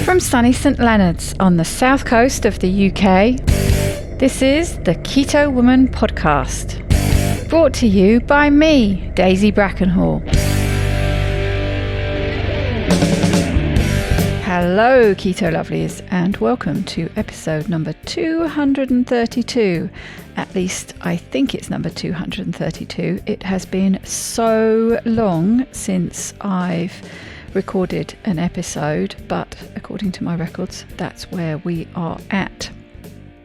From sunny St Leonard's on the south coast of the UK, this is the Keto Woman Podcast, brought to you by me, Daisy Brackenhall. Hello Keto Lovelies, and welcome to episode number 232. At least I think it's number 232. It has been so long since I've recorded an episode, but according to my records, that's where we are at.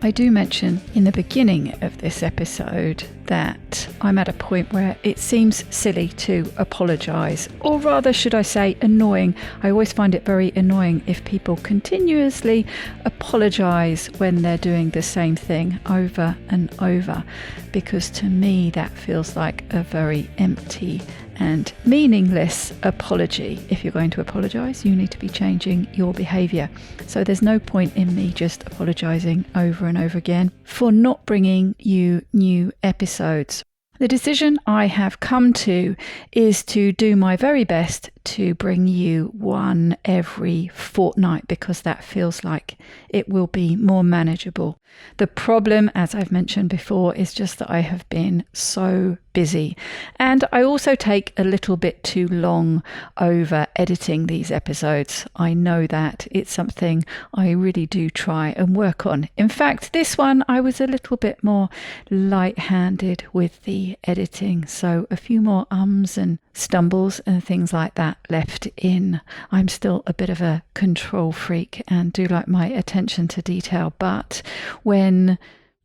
I do mention in the beginning of this episode that I'm at a point where it seems silly to apologise, or rather should I say annoying. I always find it very annoying if people continuously apologise when they're doing the same thing over and over, because to me that feels like a very empty and meaningless apology. If you're going to apologise, you need to be changing your behaviour. So there's no point in me just apologising over and over again for not bringing you new episodes. The decision I have come to is to do my very best to bring you one every fortnight, because that feels like it will be more manageable. The problem, as I've mentioned before, is just that I have been so busy, and I also take a little bit too long over editing these episodes. I know that it's something I really do try and work on. In fact, this one I was a little bit more light-handed with the editing, so a few more ums and stumbles and things like that left in. I'm still a bit of a control freak and do like my attention to detail, but when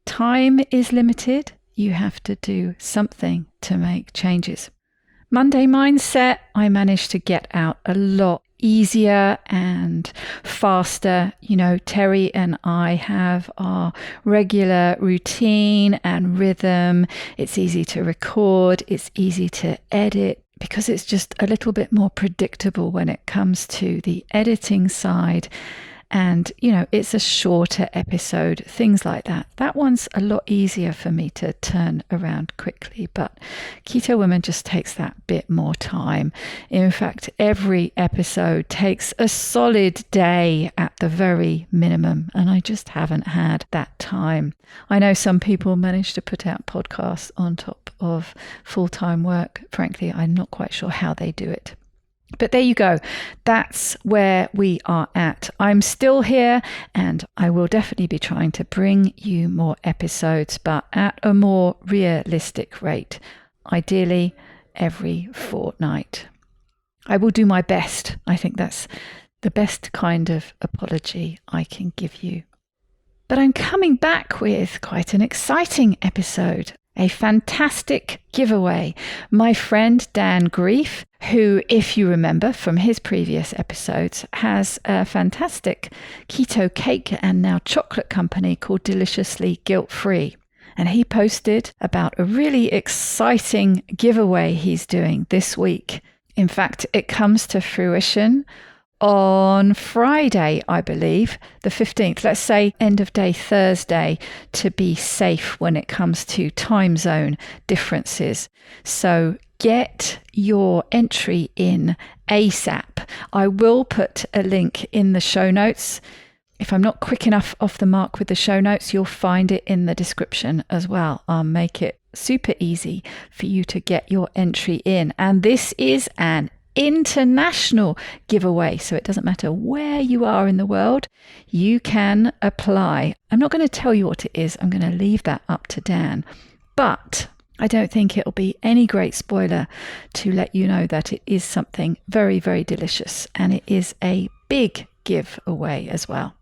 time is limited, you have to do something to make changes. Monday mindset, I managed to get out a lot easier and faster. You know, Terry and I have our regular routine and rhythm. It's easy to record, it's easy to edit, because it's just a little bit more predictable when it comes to the editing side. And, you know, it's a shorter episode, things like that. That one's a lot easier for me to turn around quickly, but Keto Women just takes that bit more time. In fact, every episode takes a solid day at the very minimum, and I just haven't had that time. I know some people manage to put out podcasts on top of full-time work. Frankly, I'm not quite sure how they do it. But there you go. That's where we are at. I'm still here, and I will definitely be trying to bring you more episodes, but at a more realistic rate. Ideally, every fortnight. I will do my best. I think that's the best kind of apology I can give you. But I'm coming back with quite an exciting episode. A fantastic giveaway. My friend Dan Greef, who, if you remember from his previous episodes, has a fantastic keto cake and now chocolate company called Deliciously Guilt-Free. And he posted about a really exciting giveaway he's doing this week. In fact, it comes to fruition on Friday, I believe, the 15th, let's say end of day Thursday, to be safe when it comes to time zone differences. So get your entry in ASAP. I will put a link in the show notes. If I'm not quick enough off the mark with the show notes, you'll find it in the description as well. I'll make it super easy for you to get your entry in. And this is an international giveaway, so it doesn't matter where you are in the world, you can apply. I'm not going to tell you what it is. I'm going to leave that up to Dan, but I don't think it'll be any great spoiler to let you know that it is something very, very delicious, and it is a big giveaway as well.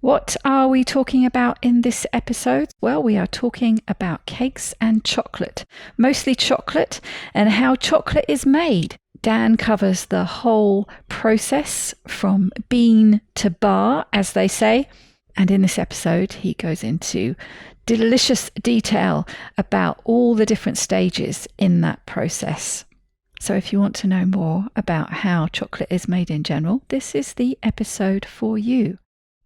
What are we talking about in this episode? Well, we are talking about cakes and chocolate, mostly chocolate, and how chocolate is made. Dan covers the whole process from bean to bar, as they say. And in this episode, he goes into delicious detail about all the different stages in that process. So if you want to know more about how chocolate is made in general, this is the episode for you.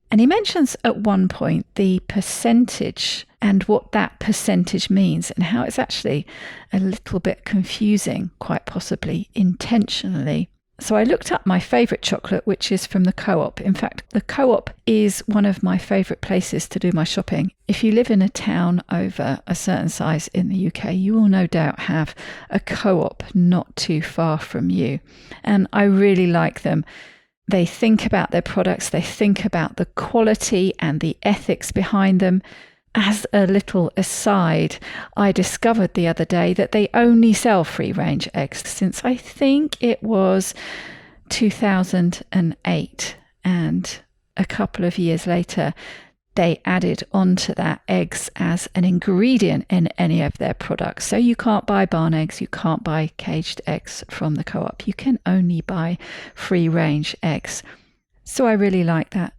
And he mentions at one point the percentage and what that percentage means, and how it's actually a little bit confusing, quite possibly intentionally. So I looked up my favourite chocolate, which is from the Co-op. In fact, the Co-op is one of my favourite places to do my shopping. If you live in a town over a certain size in the UK, you will no doubt have a Co-op not too far from you. And I really like them. They think about their products, they think about the quality and the ethics behind them. As a little aside, I discovered the other day that they only sell free-range eggs since I think it was 2008. And a couple of years later, they added onto that eggs as an ingredient in any of their products. So you can't buy barn eggs, you can't buy caged eggs from the Co-op. You can only buy free-range eggs. So I really like that.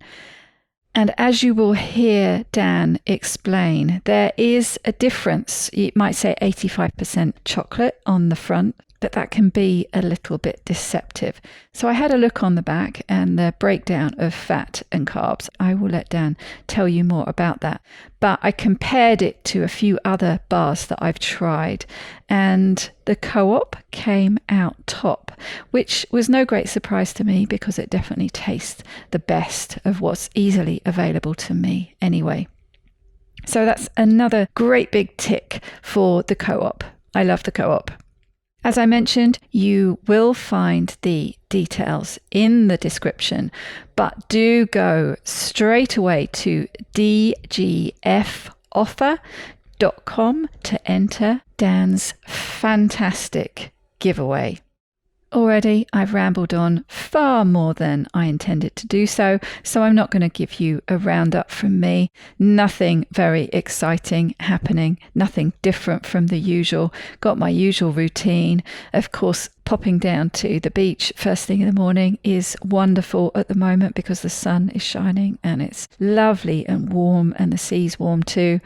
And as you will hear Dan explain, there is a difference. You might say 85% chocolate on the front, but that can be a little bit deceptive. So I had a look on the back and the breakdown of fat and carbs. I will let Dan tell you more about that. But I compared it to a few other bars that I've tried, and the Co-op came out top, which was no great surprise to me because it definitely tastes the best of what's easily available to me anyway. So that's another great big tick for the Co-op. I love the Co-op. As I mentioned, you will find the details in the description, but do go straight away to dgfoffer.com to enter Dan's fantastic giveaway. Already, I've rambled on far more than I intended to do so I'm not going to give you a roundup from me. Nothing very exciting happening, nothing different from the usual. Got my usual routine. Of course, popping down to the beach first thing in the morning is wonderful at the moment because the sun is shining and it's lovely and warm and the sea's warm too.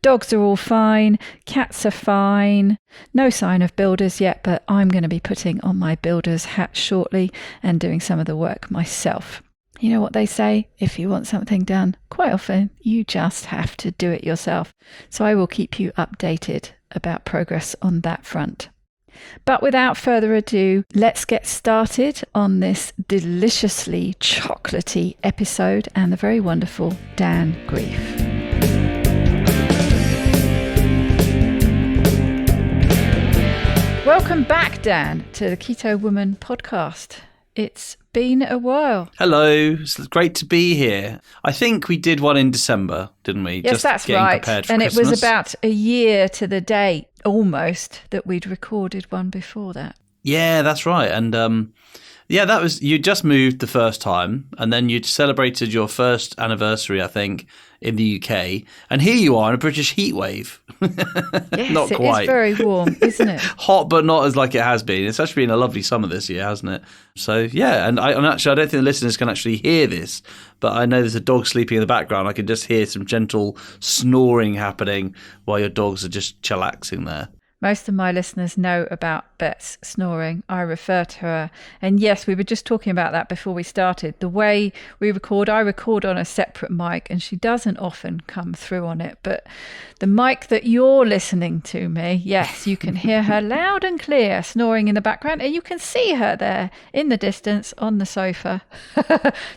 Dogs are all fine, cats are fine. No sign of builders yet, but I'm going to be putting on my builder's hat shortly and doing some of the work myself. You know what they say, if you want something done, quite often you just have to do it yourself. So I will keep you updated about progress on that front. But without further ado, let's get started on this deliciously chocolatey episode and the very wonderful Dan Greef. Welcome back, Dan, to the Keto Woman podcast. It's been a while. Hello, it's great to be here. I think we did one in December, didn't we? Yes, Just that's right. And Christmas. It was about a year to the date, almost, that we'd recorded one before that. Yeah, that's right. And that was, you just moved the first time and then you'd celebrated your first anniversary, I think, in the UK. And here you are in a British heat wave. Yes, not quite. It is very warm, isn't it? Hot, but not as like it has been. It's actually been a lovely summer this year, hasn't it? So, yeah. And actually, I don't think the listeners can actually hear this, but I know there's a dog sleeping in the background. I can just hear some gentle snoring happening while your dogs are just chillaxing there. Most of my listeners know about Bet's snoring. I refer to her. And yes, we were just talking about that before we started. The way we record, I record on a separate mic and she doesn't often come through on it. But the mic that you're listening to me, yes, you can hear her loud and clear snoring in the background. And you can see her there in the distance on the sofa,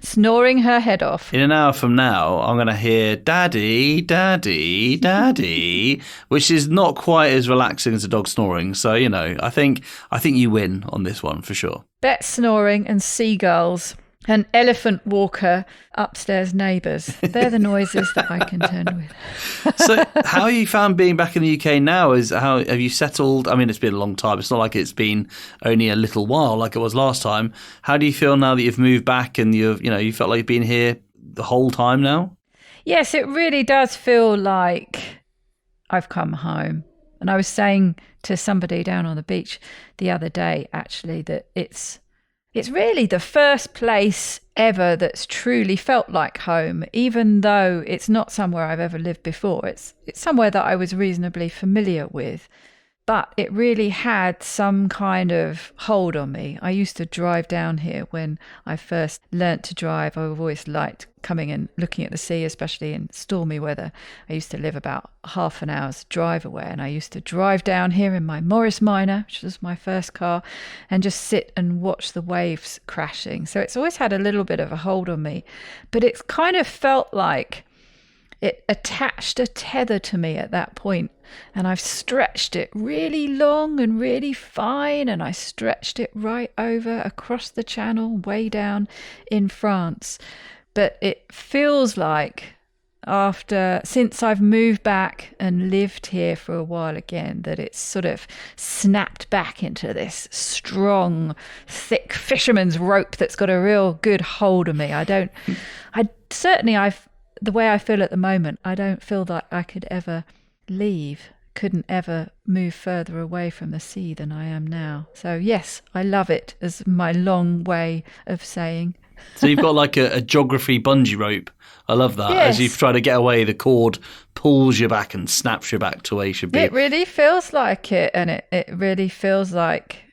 snoring her head off. In an hour from now, I'm going to hear daddy, daddy, daddy, which is not quite as relaxing as a dog snoring. So, you know, I think you win on this one for sure. Bet snoring and seagulls, an elephant walker, upstairs neighbours. They're the noises that I can turn with. So how have you found being back in the UK now? How have you settled? I mean, it's been a long time. It's not like it's been only a little while like it was last time. How do you feel now that you've moved back and you felt like you've been here the whole time now? Yes, it really does feel like I've come home. And I was saying to somebody down on the beach the other day, actually, that it's really the first place ever that's truly felt like home, even though it's not somewhere I've ever lived before. It's somewhere that I was reasonably familiar with. But it really had some kind of hold on me. I used to drive down here when I first learnt to drive. I've always liked coming and looking at the sea, especially in stormy weather. I used to live about half an hour's drive away, and I used to drive down here in my Morris Minor, which was my first car, and just sit and watch the waves crashing. So it's always had a little bit of a hold on me. But it's kind of felt like it attached a tether to me at that point, and I've stretched it really long and really fine, and I stretched it right over across the channel way down in France. But it feels like since I've moved back and lived here for a while again, that it's sort of snapped back into this strong, thick fisherman's rope that's got a real good hold of me. The way I feel at the moment, I don't feel that I could ever leave, couldn't ever move further away from the sea than I am now. So yes, I love it, as my long way of saying. So you've got like a geography bungee rope. I love that. Yes. As you try to get away, the cord pulls you back and snaps you back to where you should be. It really feels like it, and it really feels like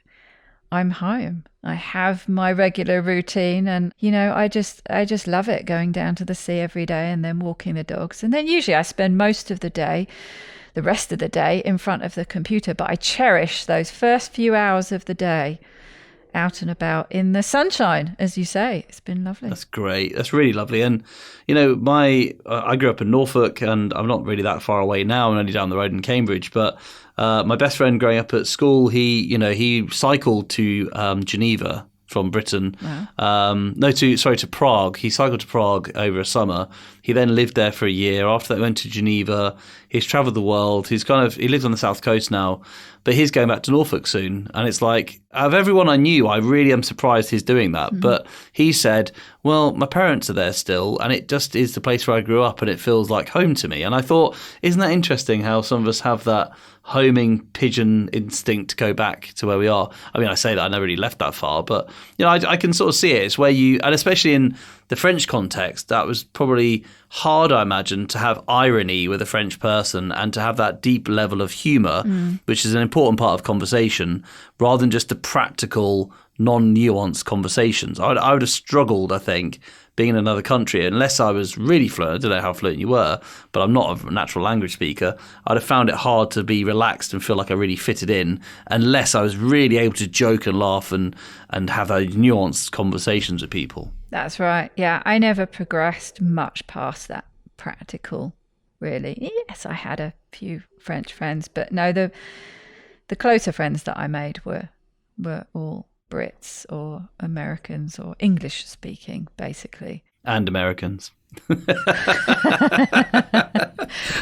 I'm home. I have my regular routine, and I just love it, going down to the sea every day and then walking the dogs. And then usually I spend most of the rest of the day in front of the computer, but I cherish those first few hours of the day out and about in the sunshine, as you say. It's been lovely. That's great. That's really lovely. And I grew up in Norfolk, and I'm not really that far away now. I'm only down the road in Cambridge, but my best friend growing up at school, he cycled to Geneva from Britain. Wow. To Prague. He cycled to Prague over a summer. He then lived there for a year. After that, he went to Geneva. He's travelled the world. He lives on the south coast now, but he's going back to Norfolk soon. And it's like, out of everyone I knew, I really am surprised he's doing that. Mm-hmm. But he said, well, my parents are there still, and it just is the place where I grew up, and it feels like home to me. And I thought, isn't that interesting how some of us have that homing pigeon instinct to go back to where we are? I mean, I say that I never really left that far, but I can sort of see it. It's where and especially in the French context, that was probably hard, I imagine, to have irony with a French person and to have that deep level of humour, which is an important part of conversation, rather than just the practical, non-nuanced conversations. I would have struggled, I think, being in another country, unless I was really fluent. I don't know how fluent you were, but I'm not a natural language speaker. I'd have found it hard to be relaxed and feel like I really fitted in, unless I was really able to joke and laugh and have those nuanced conversations with people. That's right. Yeah, I never progressed much past that practical, really. Yes, I had a few French friends, but no, the closer friends that I made were all Brits or Americans or English speaking, basically. And Americans.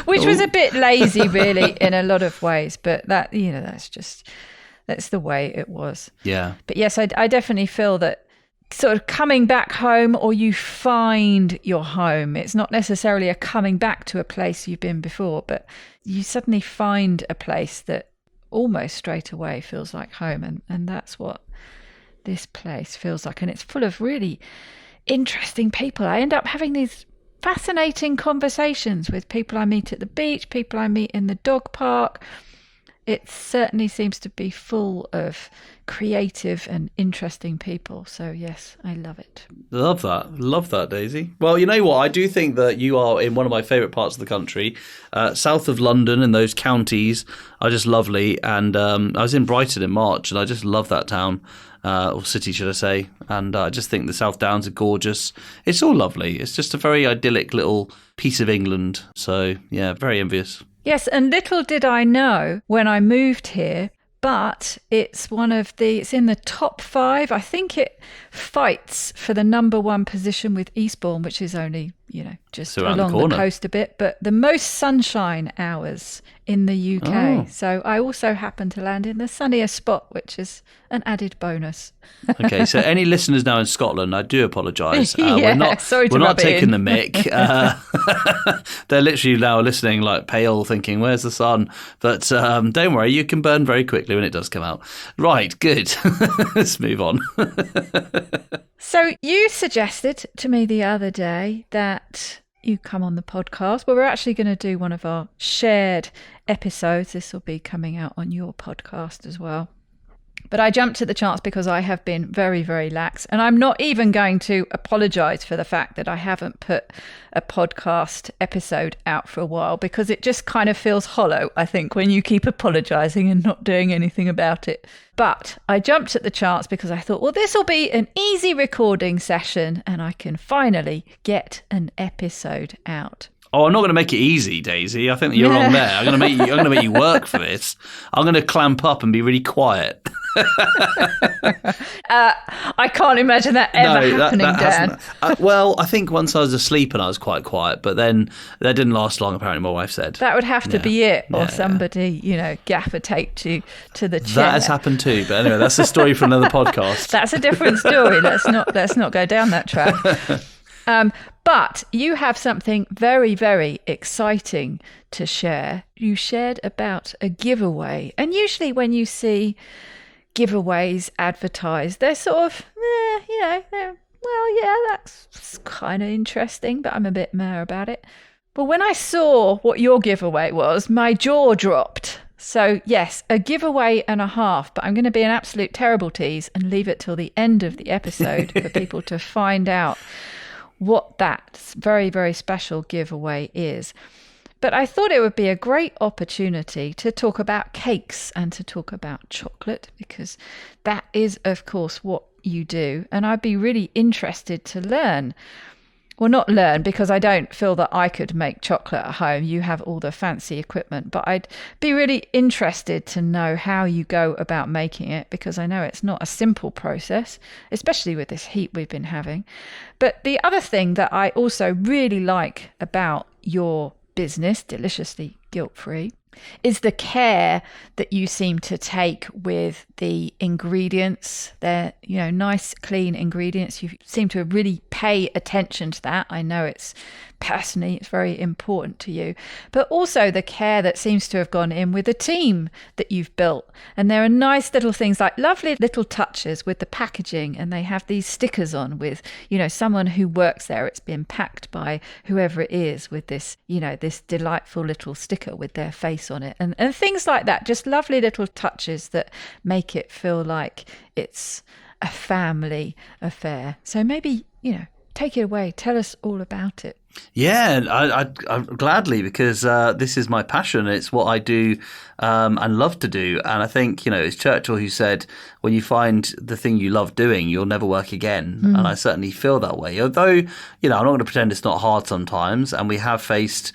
Which was a bit lazy, really, in a lot of ways, but that's the way it was. Yeah. But yes, I definitely feel that sort of coming back home, or you find your home. It's not necessarily a coming back to a place you've been before, but you suddenly find a place that almost straight away feels like home, and that's what this place feels like. And it's full of really interesting people. I end up having these fascinating conversations with people I meet at the beach, people I meet in the dog park. It certainly seems to be full of creative and interesting people. So yes, I love it. Love that, Daisy. Well, you know what? I do think that you are in one of my favourite parts of the country. South of London, and those counties are just lovely. And I was in Brighton in March, and I just love that town. Or city, should I say. And I just think the South Downs are gorgeous. It's all lovely. It's just a very idyllic little piece of England. So, yeah, very envious. Yes, and little did I know when I moved here, but it's in the top 5. I think it fights for the number 1 position with Eastbourne, which is only, just along the coast a bit, but the most sunshine hours in the UK. Oh. So I also happen to land in the sunniest spot, which is an added bonus. Okay, so any listeners now in Scotland, I do apologise. We're not taking the mick. They're literally now listening like pale, thinking, where's the sun? But don't worry, you can burn very quickly when it does come out. Right, good. Let's move on. So you suggested to me the other day that you come on the podcast. But we're actually going to do one of our shared episodes. This will be coming out on your podcast as well. But I jumped at the chance because I have been very, very lax. And I'm not even going to apologise for the fact that I haven't put a podcast episode out for a while, because it just kind of feels hollow, I think, when you keep apologising and not doing anything about it. But I jumped at the chance because I thought, well, this will be an easy recording session and I can finally get an episode out. Oh, I'm not going to make it easy, Daisy. I think that you're wrong there. I'm going to make you work for this. I'm going to clamp up and be really quiet. I can't imagine that ever happening, Dan. Well, I think once I was asleep and I was quite quiet, but then that didn't last long, apparently, my wife said. That would have to be it, or somebody, gaffer taped you to the chair. That has happened too, but anyway, that's a story for another podcast. That's a different story. Let's not go down that track. But you have something very, very exciting to share. You shared about a giveaway. And usually when you see giveaways advertised, they're sort of, that's kind of interesting, but I'm a bit meh about it. But when I saw what your giveaway was, my jaw dropped. So yes, a giveaway and a half, but I'm going to be an absolute terrible tease and leave it till the end of the episode for people to find out what that very, very special giveaway is. But I thought it would be a great opportunity to talk about cakes and to talk about chocolate, because that is, of course, what you do. And I'd be really interested to learn. Well, not learn, because I don't feel that I could make chocolate at home. You have all the fancy equipment. But I'd be really interested to know how you go about making it, because I know it's not a simple process, especially with this heat we've been having. But the other thing that I also really like about your business, Deliciously Guilt-Free, is the care that you seem to take with the ingredients. They're, nice, clean ingredients. You seem to really pay attention to that. I know it's very important to you, but also the care that seems to have gone in with the team that you've built. And there are nice little things, like lovely little touches with the packaging, and they have these stickers on with, someone who works there. It's been packed by whoever it is with this, this delightful little sticker with their face on it, and things like that. Just lovely little touches that make it feel like it's a family affair. So maybe, take it away. Tell us all about it. Yeah, I gladly, because this is my passion. It's what I do and love to do. And I think, it's Churchill who said, when you find the thing you love doing, you'll never work again. And I certainly feel that way. Although, I'm not going to pretend it's not hard sometimes. And we have faced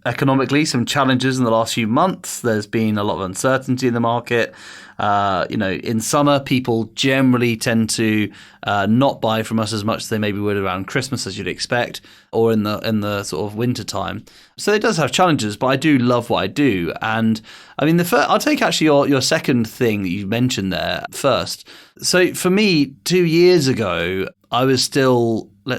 economically some challenges in the last few months. There's been a lot of uncertainty in the market. In summer, people generally tend to not buy from us as much as they maybe would around Christmas, as you'd expect, or in the sort of winter time. So it does have challenges, but I do love what I do. And I mean, I'll take actually your second thing that you mentioned there first. So for me, 2 years ago, I was still, I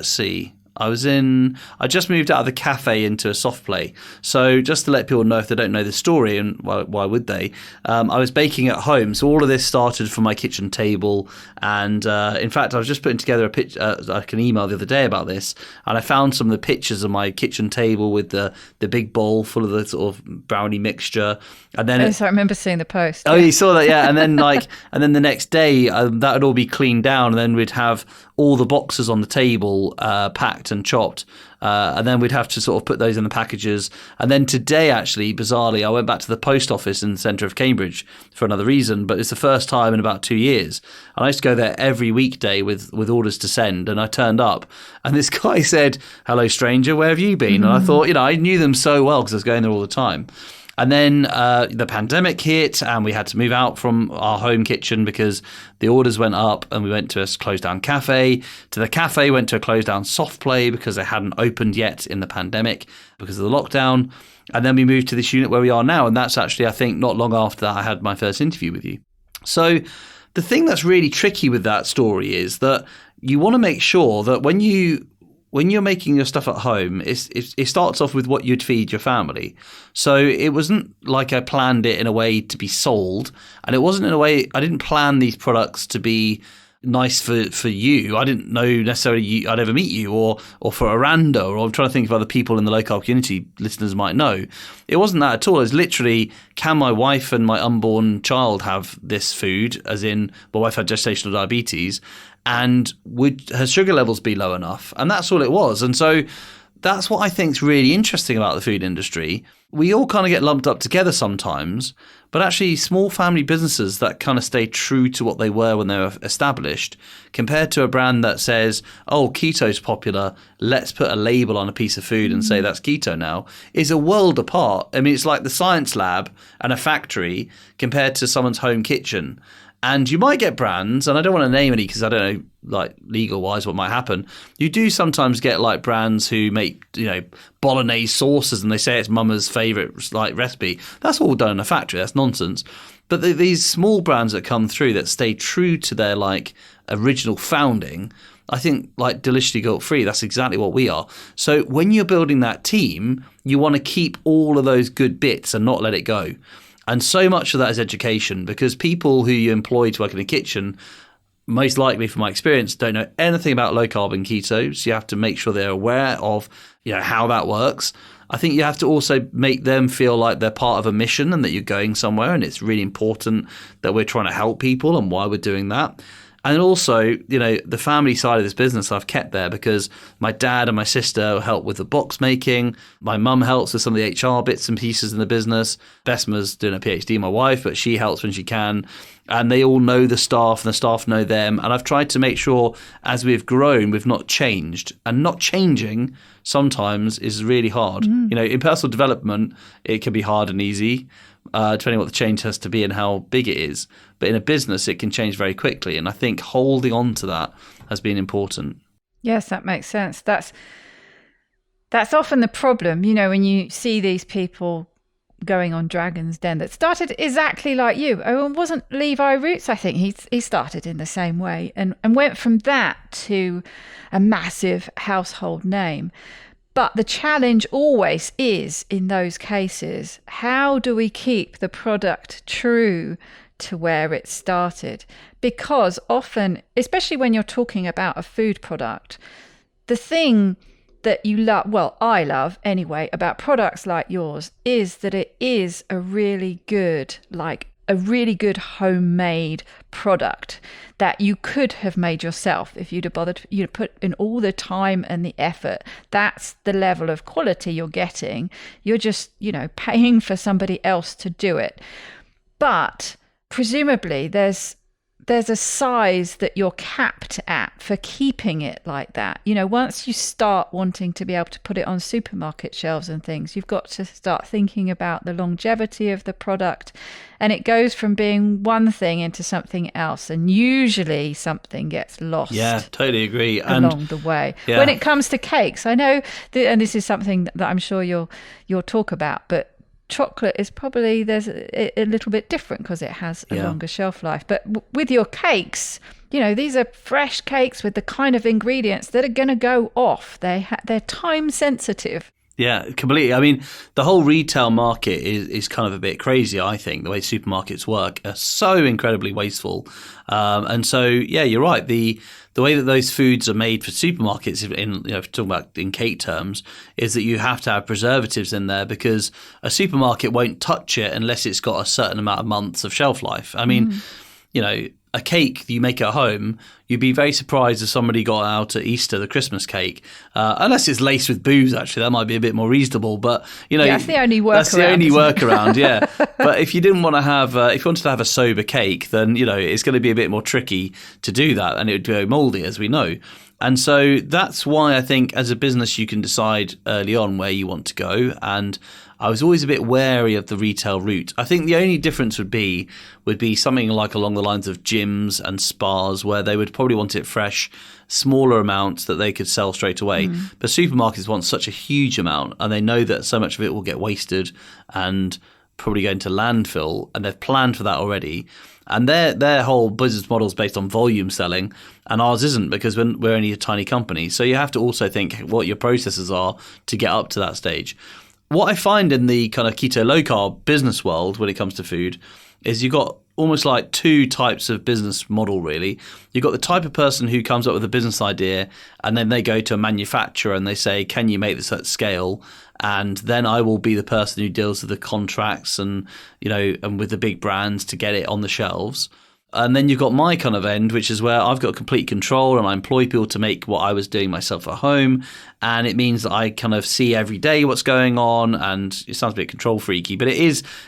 just moved out of the cafe into a soft play. So just to let people know if they don't know the story, and why would they, I was baking at home. So all of this started from my kitchen table. And in fact, I was just putting together a picture, like an email the other day about this. And I found some of the pictures of my kitchen table with the big bowl full of the sort of brownie mixture. And then I remember seeing the post. Oh, yeah. You saw that, yeah. And then and then the next day, that would all be cleaned down, and then we'd have all the boxes on the table packed and chopped, and then we'd have to sort of put those in the packages. And then today, actually, bizarrely, I went back to the post office in the centre of Cambridge for another reason, but it's the first time in about 2 years. And I used to go there every weekday with orders to send, and I turned up, and this guy said, "Hello, stranger, where have you been?" And I thought, I knew them so well because I was going there all the time. And then the pandemic hit, and we had to move out from our home kitchen because the orders went up, and we went to a closed down cafe. To the cafe, went to a closed down soft play because they hadn't opened yet in the pandemic because of the lockdown. And then we moved to this unit where we are now. And that's actually, I think, not long after that I had my first interview with you. So the thing that's really tricky with that story is that you want to make sure that when you're making your stuff at home, it starts off with what you'd feed your family. So it wasn't like I planned it in a way to be sold, and it wasn't in a way, I didn't plan these products to be nice for you. I didn't know necessarily I'd ever meet you or for Aranda, or I'm trying to think of other people in the low carb community listeners might know. It wasn't that at all. It was literally, can my wife and my unborn child have this food? As in, my wife had gestational diabetes, and would her sugar levels be low enough? And that's all it was. And so that's what I think is really interesting about the food industry. We all kind of get lumped up together sometimes, but actually small family businesses that kind of stay true to what they were when they were established, compared to a brand that says, oh, keto's popular, let's put a label on a piece of food and say that's keto now, is a world apart. I mean, it's like the science lab and a factory compared to someone's home kitchen. And you might get brands, and I don't want to name any because I don't know, like, legal-wise what might happen. You do sometimes get, like, brands who make, bolognese sauces and they say it's mama's favourite, like, recipe. That's all done in a factory. That's nonsense. But these small brands that come through that stay true to their, like, original founding, I think, like Deliciously Guilt-Free, that's exactly what we are. So when you're building that team, you want to keep all of those good bits and not let it go. And so much of that is education, because people who you employ to work in the kitchen, most likely from my experience, don't know anything about low carb and keto. So you have to make sure they're aware of, how that works. I think you have to also make them feel like they're part of a mission and that you're going somewhere. And it's really important that we're trying to help people and why we're doing that. And also, the family side of this business I've kept there because my dad and my sister help with the box making. My mum helps with some of the HR bits and pieces in the business. Besma's doing a PhD, my wife, but she helps when she can. And they all know the staff and the staff know them. And I've tried to make sure as we've grown, we've not changed. And not changing sometimes is really hard. In personal development, it can be hard and easy. Depending on what the change has to be and how big it is. But in a business, it can change very quickly. And I think holding on to that has been important. Yes, that makes sense. That's often the problem, when you see these people going on Dragon's Den that started exactly like you. Oh, and wasn't Levi Roots? I think he started in the same way and went from that to a massive household name. But the challenge always is, in those cases, how do we keep the product true to where it started? Because often, especially when you're talking about a food product, the thing that you love, well, I love anyway, about products like yours is that it is a really good homemade product that you could have made yourself if you'd have bothered, put in all the time and the effort. That's the level of quality you're getting. You're just, paying for somebody else to do it. But presumably there's a size that you're capped at for keeping it like that. Once you start wanting to be able to put it on supermarket shelves and things, you've got to start thinking about the longevity of the product. And it goes from being one thing into something else. And usually something gets lost. Yeah, totally agree. Along the way. Yeah. When it comes to cakes, I know, and this is something that I'm sure you'll talk about, but chocolate is probably there's a little bit different because it has a longer shelf life. But with your cakes, these are fresh cakes with the kind of ingredients that are going to go off. They're time sensitive. Yeah, completely. I mean, the whole retail market is kind of a bit crazy, I think. The way supermarkets work are so incredibly wasteful. And so, yeah, you're right. The way that those foods are made for supermarkets, talking about in cake terms, is that you have to have preservatives in there because a supermarket won't touch it unless it's got a certain amount of months of shelf life. I mean, a cake that you make at home, you'd be very surprised if somebody got out at Easter the Christmas cake, unless it's laced with booze. Actually, that might be a bit more reasonable. But that's the only workaround. That's the only workaround. Yeah. But if you didn't want to have, if you wanted to have a sober cake, then it's going to be a bit more tricky to do that, and it would go mouldy, as we know. And so that's why I think as a business you can decide early on where you want to go. And I was always a bit wary of the retail route. I think the only difference would be something like along the lines of gyms and spas, where they would probably want it fresh, smaller amounts that they could sell straight away. But supermarkets want such a huge amount, and they know that so much of it will get wasted and probably go into landfill, and they've planned for that already. And their whole business model is based on volume selling, and ours isn't, because we're only a tiny company. So you have to also think what your processes are to get up to that stage. what I find in the kind of keto low carb business world when it comes to food is you've got almost like two types of business model, really. You've got the type of person who comes up with a business idea and then they go to a manufacturer and they say, can you make this at scale? And then I will be the person who deals with the contracts and, and with the big brands to get it on the shelves. And then you've got my kind of end, which is where I've got complete control and I employ people to make what I was doing myself at home. And it means that I kind of see every day what's going on. And it sounds a bit control freaky, but it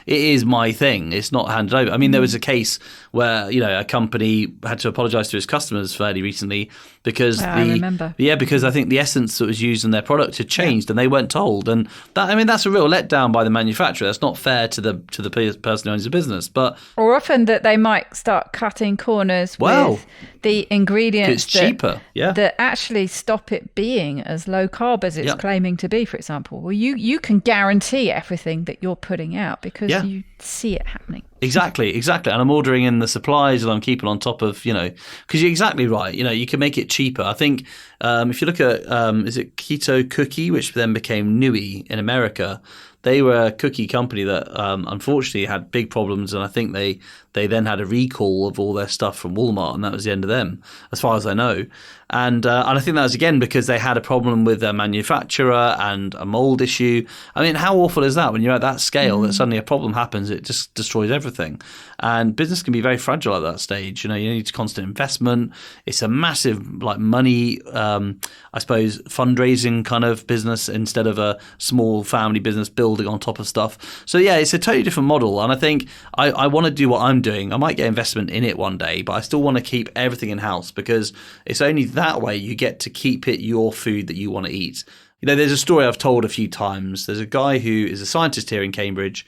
is my thing. It's not handed over. I mean, there was a case where, a company had to apologize to its customers fairly recently because I remember. Yeah, because I think the essence that was used in their product had changed and they weren't told. And that's a real letdown by the manufacturer. That's not fair to the person who owns the business. Or often that they might start cutting corners with the ingredients cheaper, that actually stop it being as low carb as it's claiming to be, for example. Well, you can guarantee everything that you're putting out because you see it happening. Exactly. And I'm ordering in the supplies and I'm keeping on top of, because you're exactly right. You can make it cheaper. I think if you look at, is it Keto Cookie, which then became Nui in America, they were a cookie company that unfortunately had big problems, and I think they then had a recall of all their stuff from Walmart, and that was the end of them, as far as I know. And I think that was, again, because they had a problem with their manufacturer and a mold issue. I mean, how awful is that when you're at that scale that suddenly a problem happens, it just destroys everything. And business can be very fragile at that stage. You need constant investment. It's a massive money, I suppose, fundraising kind of business instead of a small family business building on top of stuff. So yeah, it's a totally different model. And I think I want to do what I'm doing. I might get investment in it one day, but I still want to keep everything in-house because it's only that way you get to keep it your food that you want to eat. There's a story I've told a few times. There's a guy who is a scientist here in Cambridge,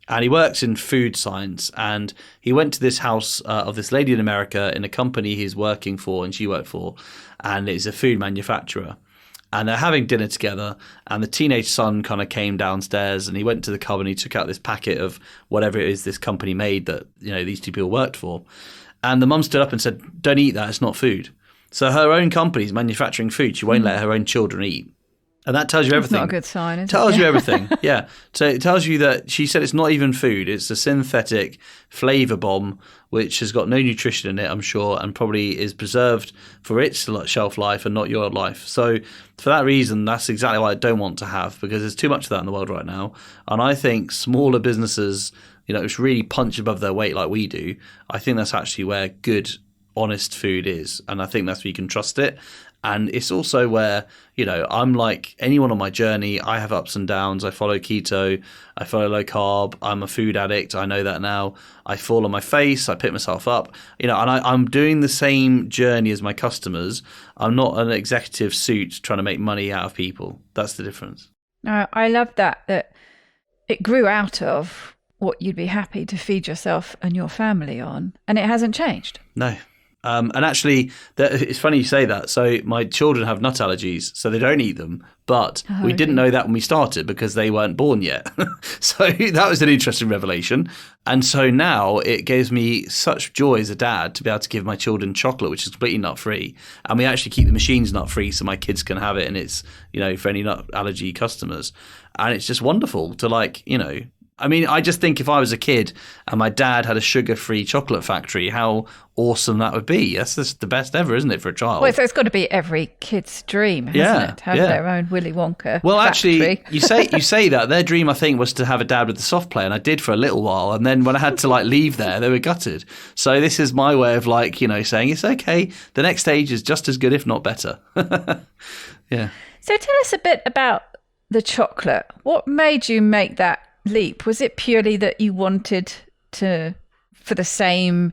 and he works in food science, and he went to this house of this lady in America in a company he's working for and she worked for, and it's a food manufacturer. And they're having dinner together, and the teenage son kind of came downstairs and he went to the cupboard and he took out this packet of whatever it is this company made that these two people worked for. And the mum stood up and said, don't eat that, it's not food. So her own company's manufacturing food she won't let her own children eat. And that tells you everything. It's not a good sign, is it? Tells you everything, yeah. So it tells you that she said it's not even food. It's a synthetic flavour bomb, which has got no nutrition in it, I'm sure, and probably is preserved for its shelf life and not your life. So for that reason, that's exactly what I don't want to have, because there's too much of that in the world right now. And I think smaller businesses, which really punch above their weight like we do, I think that's actually where good, honest food is. And I think that's where you can trust it. And it's also where, I'm like anyone on my journey. I have ups and downs. I follow keto. I follow low carb. I'm a food addict. I know that now. I fall on my face. I pick myself up. And I'm doing the same journey as my customers. I'm not an executive suit trying to make money out of people. That's the difference. I love that it grew out of what you'd be happy to feed yourself and your family on. And it hasn't changed. No. And actually, it's funny you say that. So my children have nut allergies, so they don't eat them. But we didn't know that when we started because they weren't born yet. So that was an interesting revelation. And so now it gives me such joy as a dad to be able to give my children chocolate, which is completely nut-free. And we actually keep the machines nut-free so my kids can have it. And it's, for any nut allergy customers. And it's just wonderful to I just think if I was a kid and my dad had a sugar-free chocolate factory, how awesome that would be. That's just the best ever, isn't it, for a child? Well, so it's got to be every kid's dream, hasn't it? To have their own Willy Wonka Well, factory. actually, you say that. Their dream, I think, was to have a dad with the soft play, and I did for a little while. And then when I had to leave there, they were gutted. So this is my way of saying it's okay. The next stage is just as good, if not better. Yeah. So tell us a bit about the chocolate. What made you make that leap? Was it purely that you wanted for the same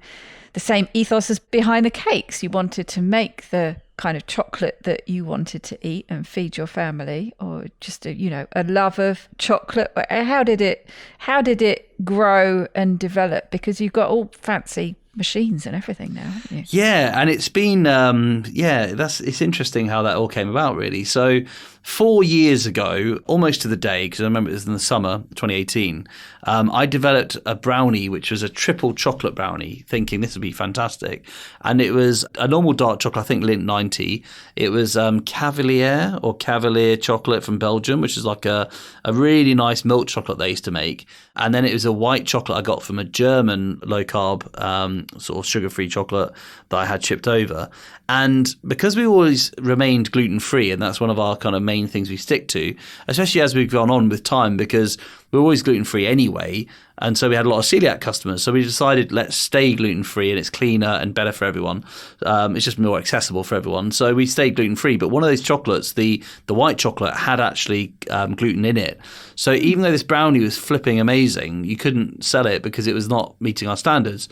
ethos as behind the cakes? You wanted to make the kind of chocolate that you wanted to eat and feed your family, or just a love of chocolate? How did it grow and develop? Because you've got all fancy machines and everything now, haven't you? Yeah, and it's been it's interesting how that all came about, really. So 4 years ago, almost to the day, because I remember it was in the summer 2018, I developed a brownie which was a triple chocolate brownie, thinking this would be fantastic. And it was a normal dark chocolate, I think Lindt 90. It was Cavalier chocolate from Belgium, which is like a really nice milk chocolate they used to make. And then it was a white chocolate I got from a German low-carb sort of sugar-free chocolate that I had shipped over. And because we always remained gluten-free, and that's one of our kind of main things we stick to, especially as we've gone on with time, because we're always gluten-free anyway, and so we had a lot of celiac customers. So we decided, let's stay gluten-free, and it's cleaner and better for everyone. It's just more accessible for everyone. So we stayed gluten-free. But one of those chocolates, the white chocolate, had actually gluten in it. So even though this brownie was flipping amazing, you couldn't sell it because it was not meeting our standards.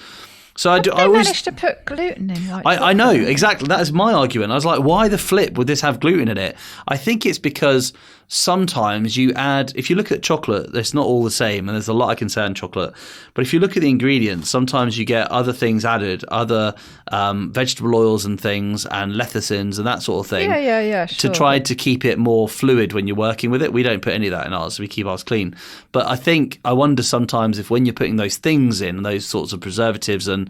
So I managed to put gluten in white chocolate? I know, exactly. That is my argument. I was like, why the flip would this have gluten in it? I think it's because sometimes you add, if you look at chocolate, it's not all the same, and there's a lot I can say on chocolate. But if you look at the ingredients, sometimes you get other things added, other vegetable oils and things, and lecithins and that sort of thing. Yeah, To sure. try to keep it more fluid when you're working with it. We don't put any of that in ours. We keep ours clean. But I wonder sometimes if when you're putting those things in, those sorts of preservatives and,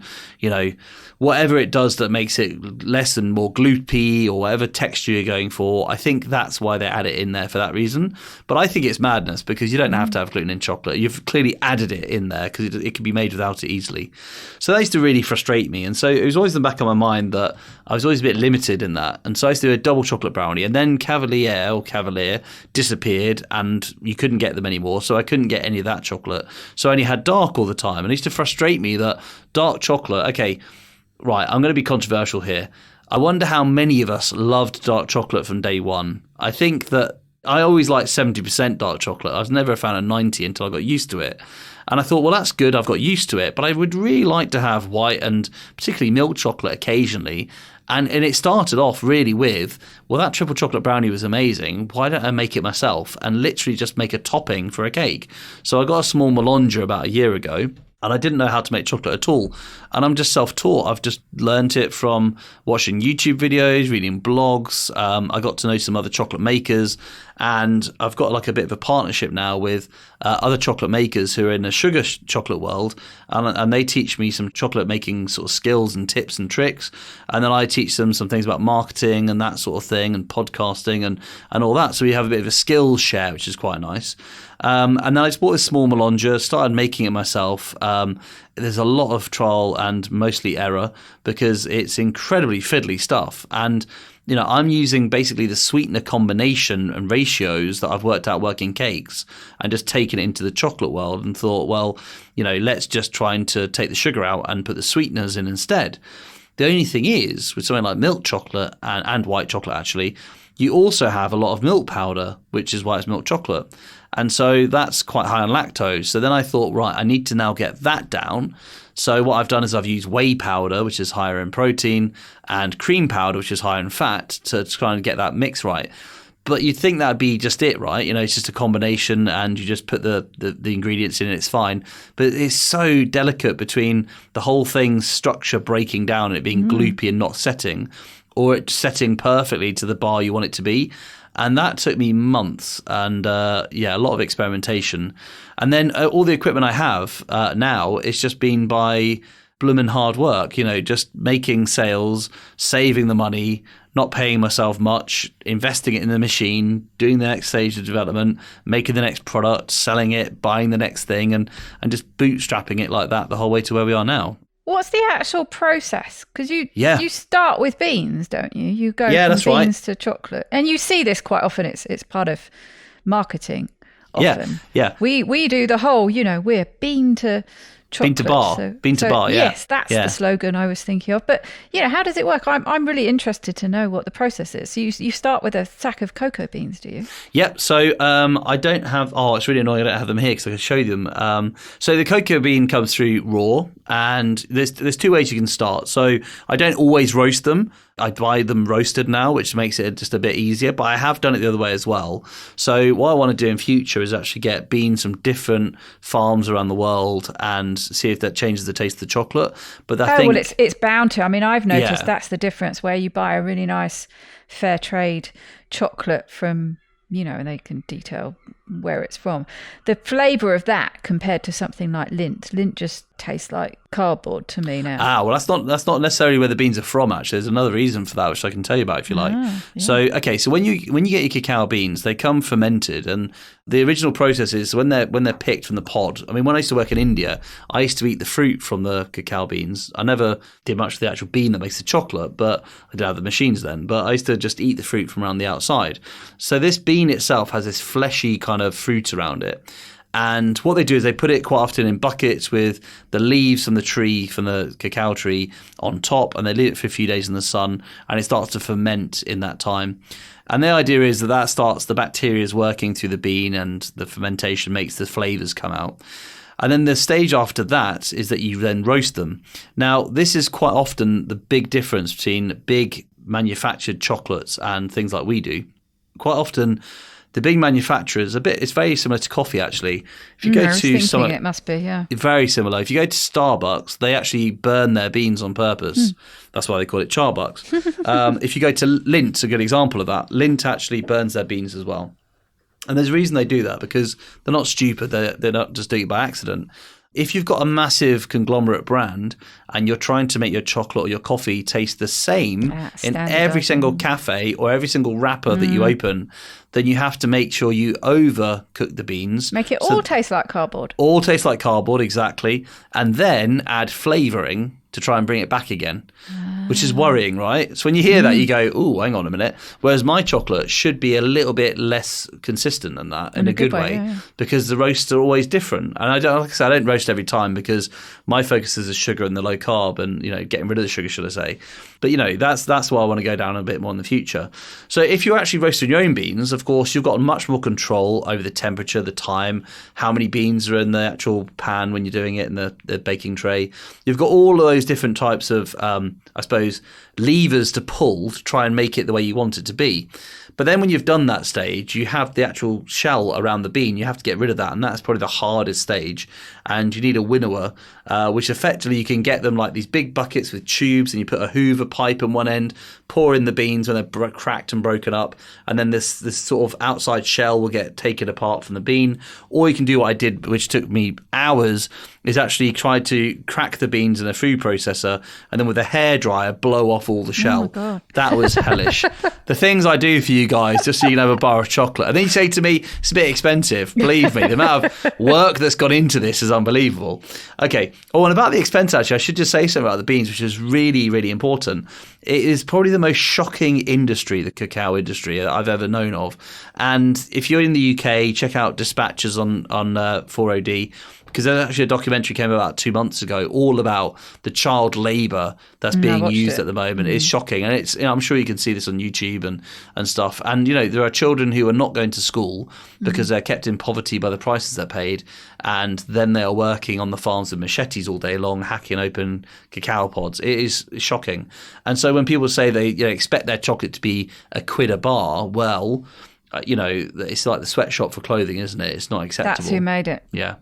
whatever it does that makes it less and more gloopy or whatever texture you're going for, I think that's why they add it in there for that reason. But I think it's madness because you don't have to have gluten in chocolate. You've clearly added it in there because it can be made without it easily. So that used to really frustrate me. And so it was always in the back of my mind that I was always a bit limited in that. And so I used to do a double chocolate brownie, and then Cavalier disappeared and you couldn't get them anymore. So I couldn't get any of that chocolate. So I only had dark all the time. And it used to frustrate me that dark chocolate, okay, right, I'm going to be controversial here. I wonder how many of us loved dark chocolate from day one. I think that I always liked 70% dark chocolate. I was never a fan of 90 until I got used to it. And I thought, well, that's good. I've got used to it. But I would really like to have white and particularly milk chocolate occasionally. And it started off really with, well, that triple chocolate brownie was amazing. Why don't I make it myself and literally just make a topping for a cake? So I got a small Melanger about a year ago. And I didn't know how to make chocolate at all. And I'm just self-taught. I've just learned it from watching YouTube videos, reading blogs. I got to know some other chocolate makers. And I've got like a bit of a partnership now with other chocolate makers who are in the sugar chocolate world. And they teach me some chocolate making sort of skills and tips and tricks. And then I teach them some things about marketing and that sort of thing and podcasting and all that. So we have a bit of a skills share, which is quite nice. And then I just bought this small Melanger, started making it myself. There's a lot of trial and mostly error because it's incredibly fiddly stuff. And, I'm using basically the sweetener combination and ratios that I've worked out working cakes and just taken it into the chocolate world and thought, well, let's just try to take the sugar out and put the sweeteners in instead. The only thing is, with something like milk chocolate and white chocolate actually, you also have a lot of milk powder, which is why it's milk chocolate. And so that's quite high on lactose. So then I thought, right, I need to now get that down. So what I've done is I've used whey powder, which is higher in protein, and cream powder, which is higher in fat, to try and get that mix right. But you'd think that'd be just it, right? It's just a combination and you just put the ingredients in and it's fine. But it's so delicate between the whole thing's structure breaking down and it being gloopy and not setting, or it setting perfectly to the bar you want it to be. And that took me months and, a lot of experimentation. And then all the equipment I have now, it's just been by bloomin' hard work, just making sales, saving the money, not paying myself much, investing it in the machine, doing the next stage of development, making the next product, selling it, buying the next thing, and just bootstrapping it like that the whole way to where we are now. What's the actual process? Because you start with beans, don't you? You go from beans to chocolate. And you see this quite often. It's part of marketing often. Yeah. We do the whole, we're bean to chocolate. Bean to bar, yeah. Yes, that's the slogan I was thinking of. But, how does it work? I'm really interested to know what the process is. So you start with a sack of cocoa beans, do you? Yep. So I don't have, it's really annoying I don't have them here because I can show you them. So the cocoa bean comes through raw, and there's two ways you can start. So I don't always roast them. I buy them roasted now, which makes it just a bit easier, but I have done it the other way as well. So what I want to do in future is actually get beans from different farms around the world and see if that changes the taste of the chocolate. But it's bound to. I mean, I've noticed that's the difference where you buy a really nice fair trade chocolate from and they can detail where it's from. The flavour of that compared to something like Lindt just tastes like cardboard to me now. Well, that's not necessarily where the beans are from. Actually, there's another reason for that, which I can tell you about if you like. Yeah. So when you get your cacao beans, they come fermented, and the original process is when they're picked from the pod. I mean, when I used to work in India, I used to eat the fruit from the cacao beans. I never did much of the actual bean that makes the chocolate, but I did have the machines then. But I used to just eat the fruit from around the outside. So this bean itself has this fleshy kind of fruit around it. And what they do is they put it quite often in buckets with the leaves from the tree, from the cacao tree on top, and they leave it for a few days in the sun, and it starts to ferment in that time. And the idea is that starts the bacteria is working through the bean, and the fermentation makes the flavours come out. And then the stage after that is that you then roast them. Now, this is quite often the big difference between big manufactured chocolates and things like we do. Quite often, the big manufacturers, it's very similar to coffee, actually. If you go to some, it must be, yeah. Very similar. If you go to Starbucks, they actually burn their beans on purpose. That's why they call it Charbucks. If you go to Lindt's, a good example of that. Lindt actually burns their beans as well. And there's a reason they do that, because they're not stupid. They're not just doing it by accident. If you've got a massive conglomerate brand and you're trying to make your chocolate or your coffee taste the same in every single cafe or every single wrapper that you open, then you have to make sure you overcook the beans. Make it all taste like cardboard. All taste like cardboard, exactly. And then add flavouring to try and bring it back again, which is worrying, right? So when you hear that, you go, "Oh, hang on a minute." Whereas my chocolate should be a little bit less consistent than that in a good way, because the roasts are always different. And I don't roast every time, because my focus is the sugar and the low carb, and getting rid of the sugar, should I say? But that's why I want to go down a bit more in the future. So if you're actually roasting your own beans, of course, you've got much more control over the temperature, the time, how many beans are in the actual pan when you're doing it in the baking tray. You've got all of those different types of, I suppose, levers to pull to try and make it the way you want it to be. But then when you've done that stage, you have the actual shell around the bean. You have to get rid of that, and that's probably the hardest stage. And you need a winnower, which effectively you can get them like these big buckets with tubes, and you put a Hoover pipe in one end, pour in the beans when they're cracked and broken up, and then this sort of outside shell will get taken apart from the bean. Or you can do what I did, which took me hours, is actually try to crack the beans in a food processor, and then with a hairdryer blow off all the shell. Oh, God. That was hellish. The things I do for you guys just so you can have a bar of chocolate. And then you say to me, it's a bit expensive. Believe me, the amount of work that's gone into this is unbelievable. Okay. Oh, and about the expense, actually, I should just say something about the beans, which is really, really important. It is probably the most shocking industry, the cacao industry, I've ever known of. And if you're in the UK, check out Dispatches on 4OD, because there's actually a documentary came about 2 months ago all about the child labour that's being used at the moment. It's shocking, and it's I'm sure you can see this on YouTube and stuff. And there are children who are not going to school because they're kept in poverty by the prices they're paid, and then they are working on the farms with machetes all day long, hacking open cacao pods. It is shocking. And so when people say they expect their chocolate to be £1 a bar, well, it's like the sweatshop for clothing, isn't it? It's not acceptable. That's who made it. Yeah.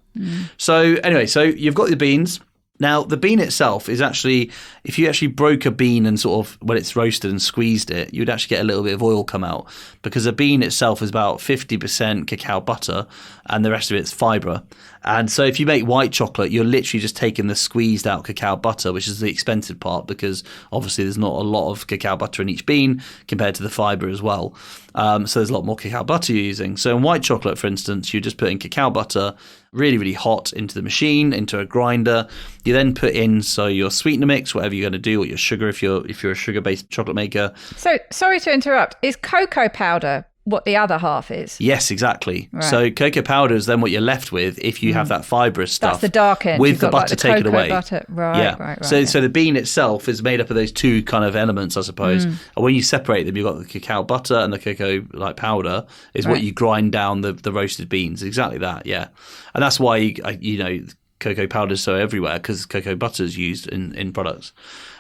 So anyway, so you've got the beans. Now, the bean itself is actually, if you actually broke a bean and sort of, when it's roasted and squeezed it, you'd actually get a little bit of oil come out, because a bean itself is about 50% cacao butter and the rest of it's fibre. And so if you make white chocolate, you're literally just taking the squeezed out cacao butter, which is the expensive part, because obviously there's not a lot of cacao butter in each bean compared to the fibre as well. So there's a lot more cacao butter you're using. So in white chocolate, for instance, you're just putting cacao butter really, really hot into the machine, into a grinder. You then put in your sweetener mix, whatever you're going to do, or your sugar if you're a sugar-based chocolate maker. So, sorry to interrupt, is cocoa powder what the other half is? Yes, exactly. Right. So cocoa powder is then what you're left with if you have that fibrous stuff. That's the dark end. With the butter taken away. Butter. Right, right. So the bean itself is made up of those two kind of elements, I suppose. And when you separate them, you've got the cacao butter and the cocoa powder is what you grind down the roasted beans. Exactly that, yeah. And that's why cocoa powder is so everywhere, because cocoa butter is used in products.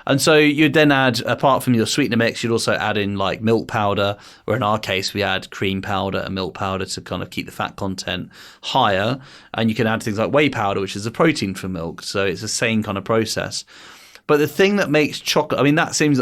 And so you'd then add, apart from your sweetener mix, you'd also add in like milk powder, or in our case, we add cream powder and milk powder to kind of keep the fat content higher. And you can add things like whey powder, which is a protein from milk. So it's the same kind of process. But the thing that makes chocolate,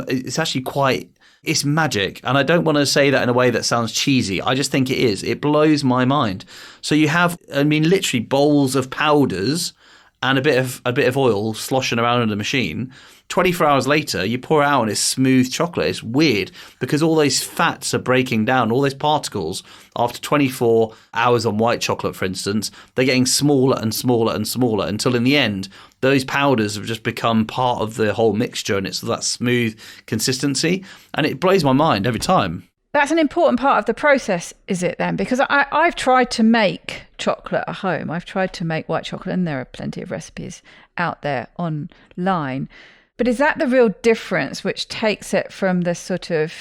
it's actually quite It's magic. And I don't want to say that in a way that sounds cheesy. I just think it is. It blows my mind. So you have, literally bowls of powders and a bit of oil sloshing around in the machine. 24 hours later, you pour it out and it's smooth chocolate. It's weird because all those fats are breaking down, all those particles. After 24 hours on white chocolate, for instance, they're getting smaller and smaller and smaller until in the end, those powders have just become part of the whole mixture and it's that smooth consistency. And it blows my mind every time. That's an important part of the process, is it then? Because I've tried to make chocolate at home. I've tried to make white chocolate and there are plenty of recipes out there online. But is that the real difference which takes it from the sort of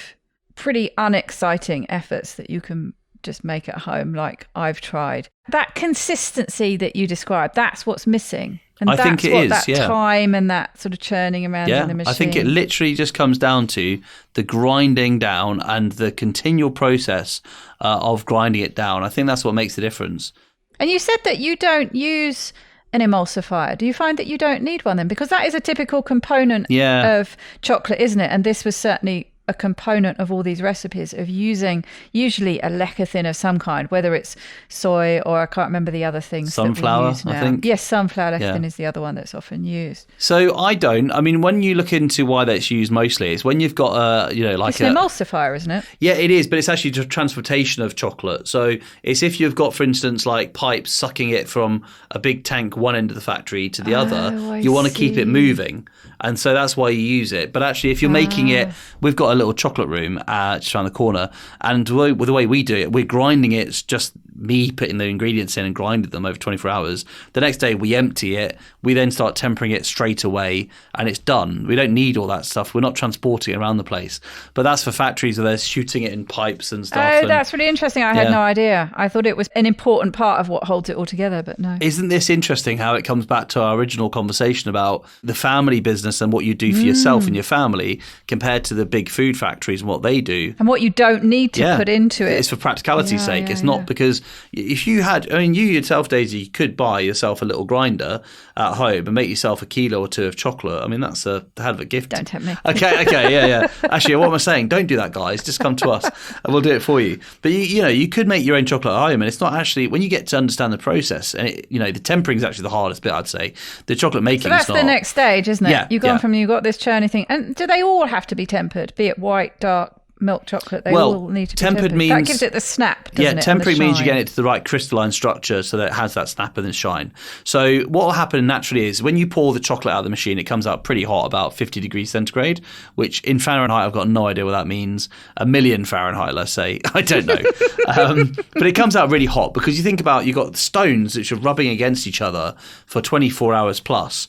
pretty unexciting efforts that you can just make at home like I've tried? That consistency that you described, that's what's missing. And I think it is, that time and that sort of churning around in the machine. I think it literally just comes down to the grinding down and the continual process of grinding it down. I think that's what makes the difference. And you said that you don't use an emulsifier. Do you find that you don't need one then? Because that is a typical component of chocolate, isn't it? And this was certainly a component of all these recipes of using usually a lecithin of some kind, whether it's soy or I can't remember the other things. Sunflower, that we use now. I think. Yes, sunflower lecithin is the other one that's often used. So I don't. I mean, when you look into why that's used mostly, it's when you've got it's an emulsifier, isn't it? Yeah, it is, but it's actually just transportation of chocolate. So it's if you've got, for instance, like pipes sucking it from a big tank one end of the factory to the other, you want to keep it moving. And so that's why you use it. But actually, if you're making it, we've got a little chocolate room just around the corner. And the way we do it, we're grinding it. It's just me putting the ingredients in and grinding them over 24 hours. The next day, we empty it. We then start tempering it straight away. And it's done. We don't need all that stuff. We're not transporting it around the place. But that's for factories where they're shooting it in pipes and stuff. Oh, that's really interesting. I had no idea. I thought it was an important part of what holds it all together, but no. Isn't this interesting how it comes back to our original conversation about the family business and what you do for yourself and your family compared to the big food factories and what they do. And what you don't need to put into it. It's for practicality's sake. It's not because if you had, you yourself, Daisy, could buy yourself a little grinder at home and make yourself a kilo or two of chocolate. I mean, that's a hell of a gift. Don't tempt me. Okay, yeah. Actually, what am I saying? Don't do that, guys. Just come to us and we'll do it for you. But you could make your own chocolate at home, and it's not actually, when you get to understand the process, and the tempering is actually the hardest bit, I'd say. The chocolate making so that's is not. The next stage, isn't it? Yeah, You've gone from you've got this churny thing, and do they all have to be tempered? Be it white, dark, milk chocolate, they all need to be tempered. Means, that gives it the snap, doesn't it? Tempering means you get it to the right crystalline structure so that it has that snap and the shine. So what will happen naturally is when you pour the chocolate out of the machine, it comes out pretty hot, about 50 degrees centigrade, which in Fahrenheit, I've got no idea what that means. 1,000,000 Fahrenheit, let's say. I don't know. But it comes out really hot because you think about, you've got stones which are rubbing against each other for 24 hours plus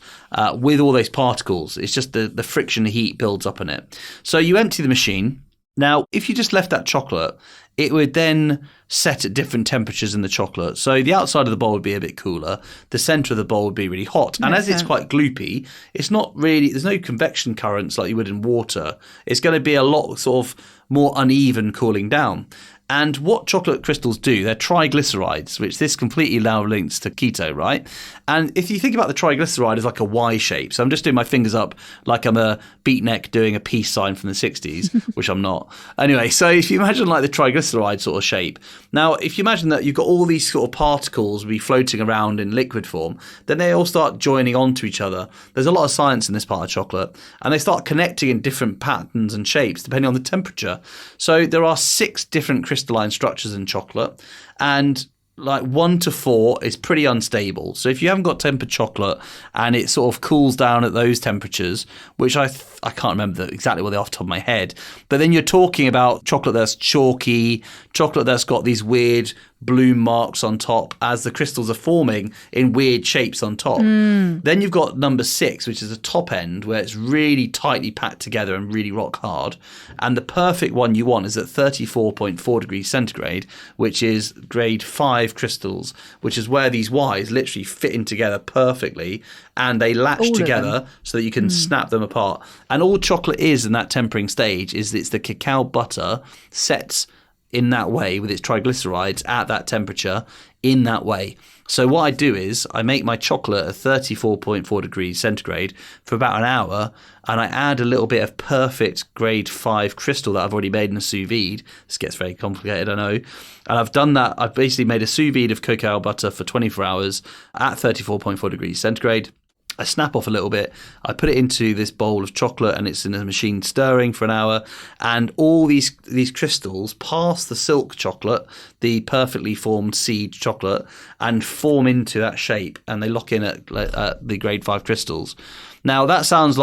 with all those particles. It's just the friction heat builds up in it. So you empty the machine. Now, if you just left that chocolate, it would then set at different temperatures in the chocolate. So the outside of the bowl would be a bit cooler. The centre of the bowl would be really hot. And as it's quite gloopy, it's not really, there's no convection currents like you would in water. It's going to be a lot sort of more uneven cooling down. And what chocolate crystals do, they're triglycerides, which this completely now links to keto, right? And if you think about the triglyceride as like a Y shape, so I'm just doing my fingers up like I'm a beatnik doing a peace sign from the 60s, which I'm not. Anyway, so if you imagine like the triglyceride sort of shape, now if you imagine that you've got all these sort of particles be floating around in liquid form, then they all start joining onto each other. There's a lot of science in this part of chocolate, and they start connecting in different patterns and shapes depending on the temperature. So there are 6 different crystalline structures in chocolate, and like 1 to 4 is pretty unstable. So if you haven't got tempered chocolate and it sort of cools down at those temperatures, which I can't remember exactly what they're off the top of my head, but then you're talking about chocolate that's chalky, chocolate that's got these weird bloom marks on top as the crystals are forming in weird shapes on top. Then you've got number 6, which is the top end, where it's really tightly packed together and really rock hard. And the perfect one you want is at 34.4 degrees centigrade, which is grade 5 crystals, which is where these Ys literally fit in together perfectly and they latch together so that you can snap them apart. And all chocolate is in that tempering stage is it's the cacao butter sets in that way with its triglycerides at that temperature in that way. So what I do is I make my chocolate at 34.4 degrees centigrade for about an hour, and I add a little bit of perfect grade 5 crystal that I've already made in a sous vide. This gets very complicated, I know. And I've done that. I've basically made a sous vide of cacao butter for 24 hours at 34.4 degrees centigrade. I snap off a little bit, I put it into this bowl of chocolate, and it's in the machine stirring for an hour, and all these crystals pass the silk chocolate, the perfectly formed seed chocolate, and form into that shape, and they lock in at the grade 5 crystals. Now that sounds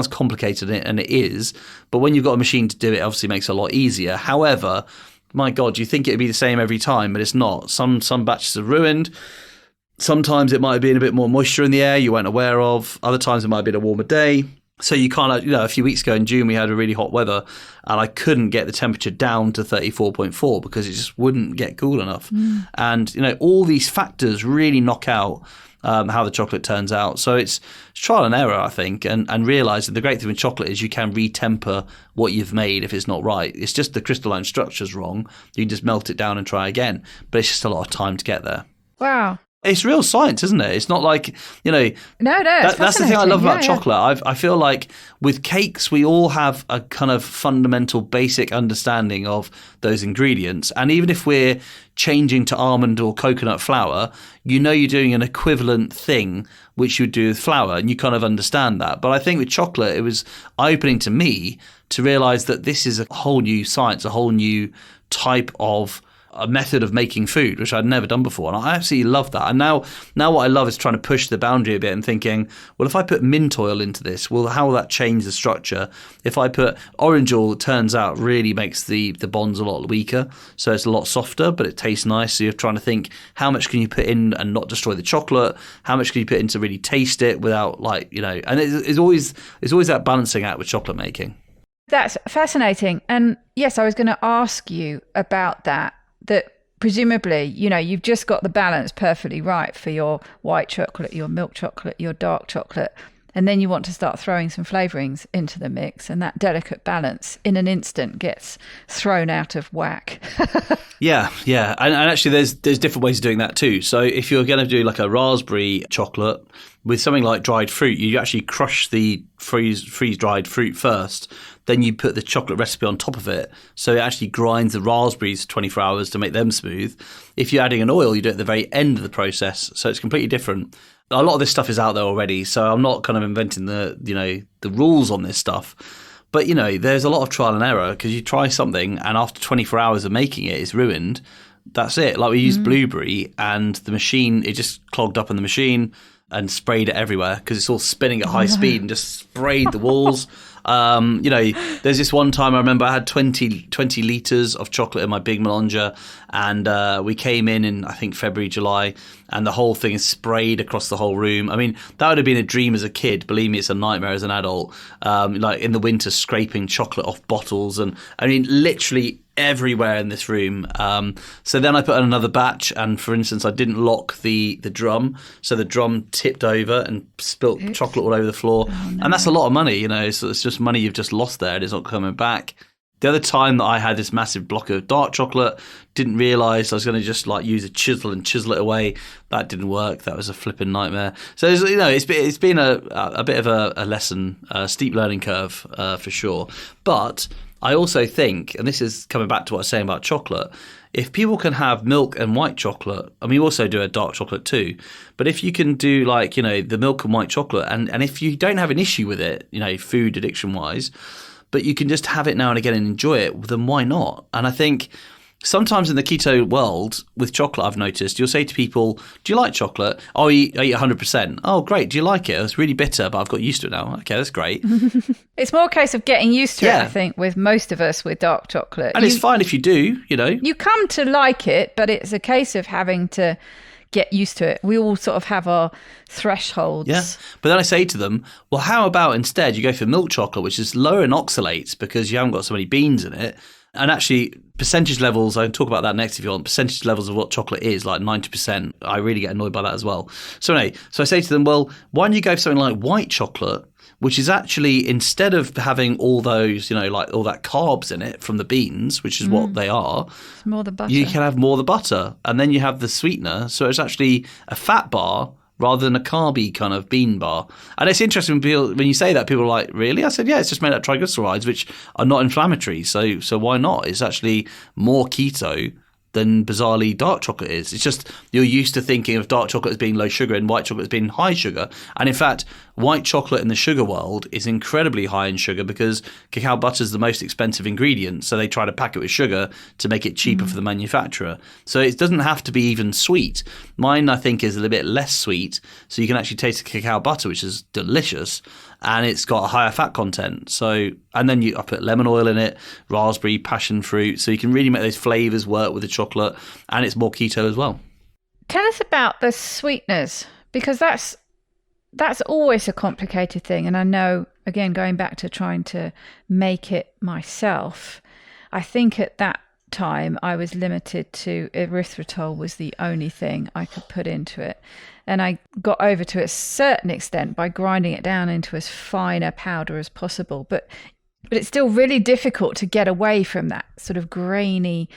complicated, and it is, but when you've got a machine to do it, obviously makes it a lot easier. However, my God, you think it'd be the same every time, but it's not. Some batches are ruined. Sometimes it might have been a bit more moisture in the air you weren't aware of. Other times it might have been a warmer day. So you kind of, a few weeks ago in June, we had a really hot weather, and I couldn't get the temperature down to 34.4 because it just wouldn't get cool enough. And, all these factors really knock out how the chocolate turns out. So it's trial and error, I think, and realise that the great thing with chocolate is you can retemper what you've made if it's not right. It's just the crystalline structure's wrong. You can just melt it down and try again. But it's just a lot of time to get there. Wow. It's real science, isn't it? It's not like, No, that's the thing I love about chocolate. I feel like with cakes, we all have a kind of fundamental basic understanding of those ingredients. And even if we're changing to almond or coconut flour, you're doing an equivalent thing which you would do with flour, and you kind of understand that. But I think with chocolate, it was eye-opening to me to realise that this is a whole new science, a whole new type of a method of making food, which I'd never done before. And I absolutely love that. And now what I love is trying to push the boundary a bit and thinking, well, if I put mint oil into this, how will that change the structure? If I put orange oil, it turns out really makes the bonds a lot weaker. So it's a lot softer, but it tastes nice. So you're trying to think, how much can you put in and not destroy the chocolate? How much can you put in to really taste it without and it's always that balancing act with chocolate making. That's fascinating. And yes, I was going to ask you about that presumably, you've just got the balance perfectly right for your white chocolate, your milk chocolate, your dark chocolate, and then you want to start throwing some flavourings into the mix, and that delicate balance in an instant gets thrown out of whack. Yeah. And actually there's different ways of doing that too. So if you're going to do like a raspberry chocolate with something like dried fruit, you actually crush the freeze-dried fruit first, then you put the chocolate recipe on top of it. So it actually grinds the raspberries 24 hours to make them smooth. If you're adding an oil, you do it at the very end of the process. So it's completely different. A lot of this stuff is out there already, so I'm not kind of inventing the rules on this stuff. But, there's a lot of trial and error because you try something and after 24 hours of making it, it's ruined. That's it. Like we used blueberry and the machine, it just clogged up in the machine and sprayed it everywhere because it's all spinning at high speed and just sprayed the walls. There's this one time I remember I had 20 litres of chocolate in my big Melanger, and we came in I think February, July, and the whole thing is sprayed across the whole room. I mean, that would have been a dream as a kid. Believe me, it's a nightmare as an adult. Like in the winter, scraping chocolate off bottles, and I mean, literally everywhere in this room. So then I put in another batch, and for instance, I didn't lock the drum, so the drum tipped over and spilt chocolate all over the floor. Oh, no. And that's a lot of money, so it's just money you've just lost there. It's not coming back. The other time that I had this massive block of dark chocolate, didn't realise I was going to just use a chisel and chisel it away. That didn't work. That was a flipping nightmare. So it's been a bit of a lesson, a steep learning curve for sure. But I also think, and this is coming back to what I was saying about chocolate, if people can have milk and white chocolate, and we also do a dark chocolate too, but if you can do the milk and white chocolate, and if you don't have an issue with it, food addiction wise, but you can just have it now and again and enjoy it, then why not? And I think sometimes in the keto world with chocolate, I've noticed, you'll say to people, do you like chocolate? Oh, I eat 100%. Oh, great. Do you like it? It's really bitter, but I've got used to it now. Okay, that's great. It's more a case of getting used to it, I think, with most of us with dark chocolate. And it's fine if you do, You come to like it, but it's a case of having to get used to it. We all sort of have our thresholds. Yeah. But then I say to them, well, how about instead you go for milk chocolate, which is lower in oxalates because you haven't got so many beans in it, And actually, percentage levels, I can talk about that next if you want, percentage levels of what chocolate is, like 90%. I really get annoyed by that as well. So anyway, so I say to them, well, why don't you go for something like white chocolate, which is actually, instead of having all those, like all that carbs in it from the beans, which is what they are, it's more the butter. You can have more of the butter. And then you have the sweetener. So it's actually a fat bar rather than a carby kind of bean bar. And it's interesting when you say that, people are like, really? I said, yeah, it's just made up of triglycerides, which are not inflammatory. So why not? It's actually more keto than bizarrely dark chocolate is. It's just you're used to thinking of dark chocolate as being low sugar and white chocolate as being high sugar. And in fact, white chocolate in the sugar world is incredibly high in sugar because cacao butter is the most expensive ingredient. So they try to pack it with sugar to make it cheaper for the manufacturer. So it doesn't have to be even sweet. Mine, I think, is a little bit less sweet. So you can actually taste the cacao butter, which is delicious. And it's got a higher fat content. So, and then I put lemon oil in it, raspberry, passion fruit. So you can really make those flavors work with the chocolate, and it's more keto as well. Tell us about the sweeteners, because that's always a complicated thing. And I know, again, going back to trying to make it myself, I think at that time I was limited to erythritol was the only thing I could put into it. And I got over to a certain extent by grinding it down into as fine a powder as possible. But it's still really difficult to get away from that sort of grainy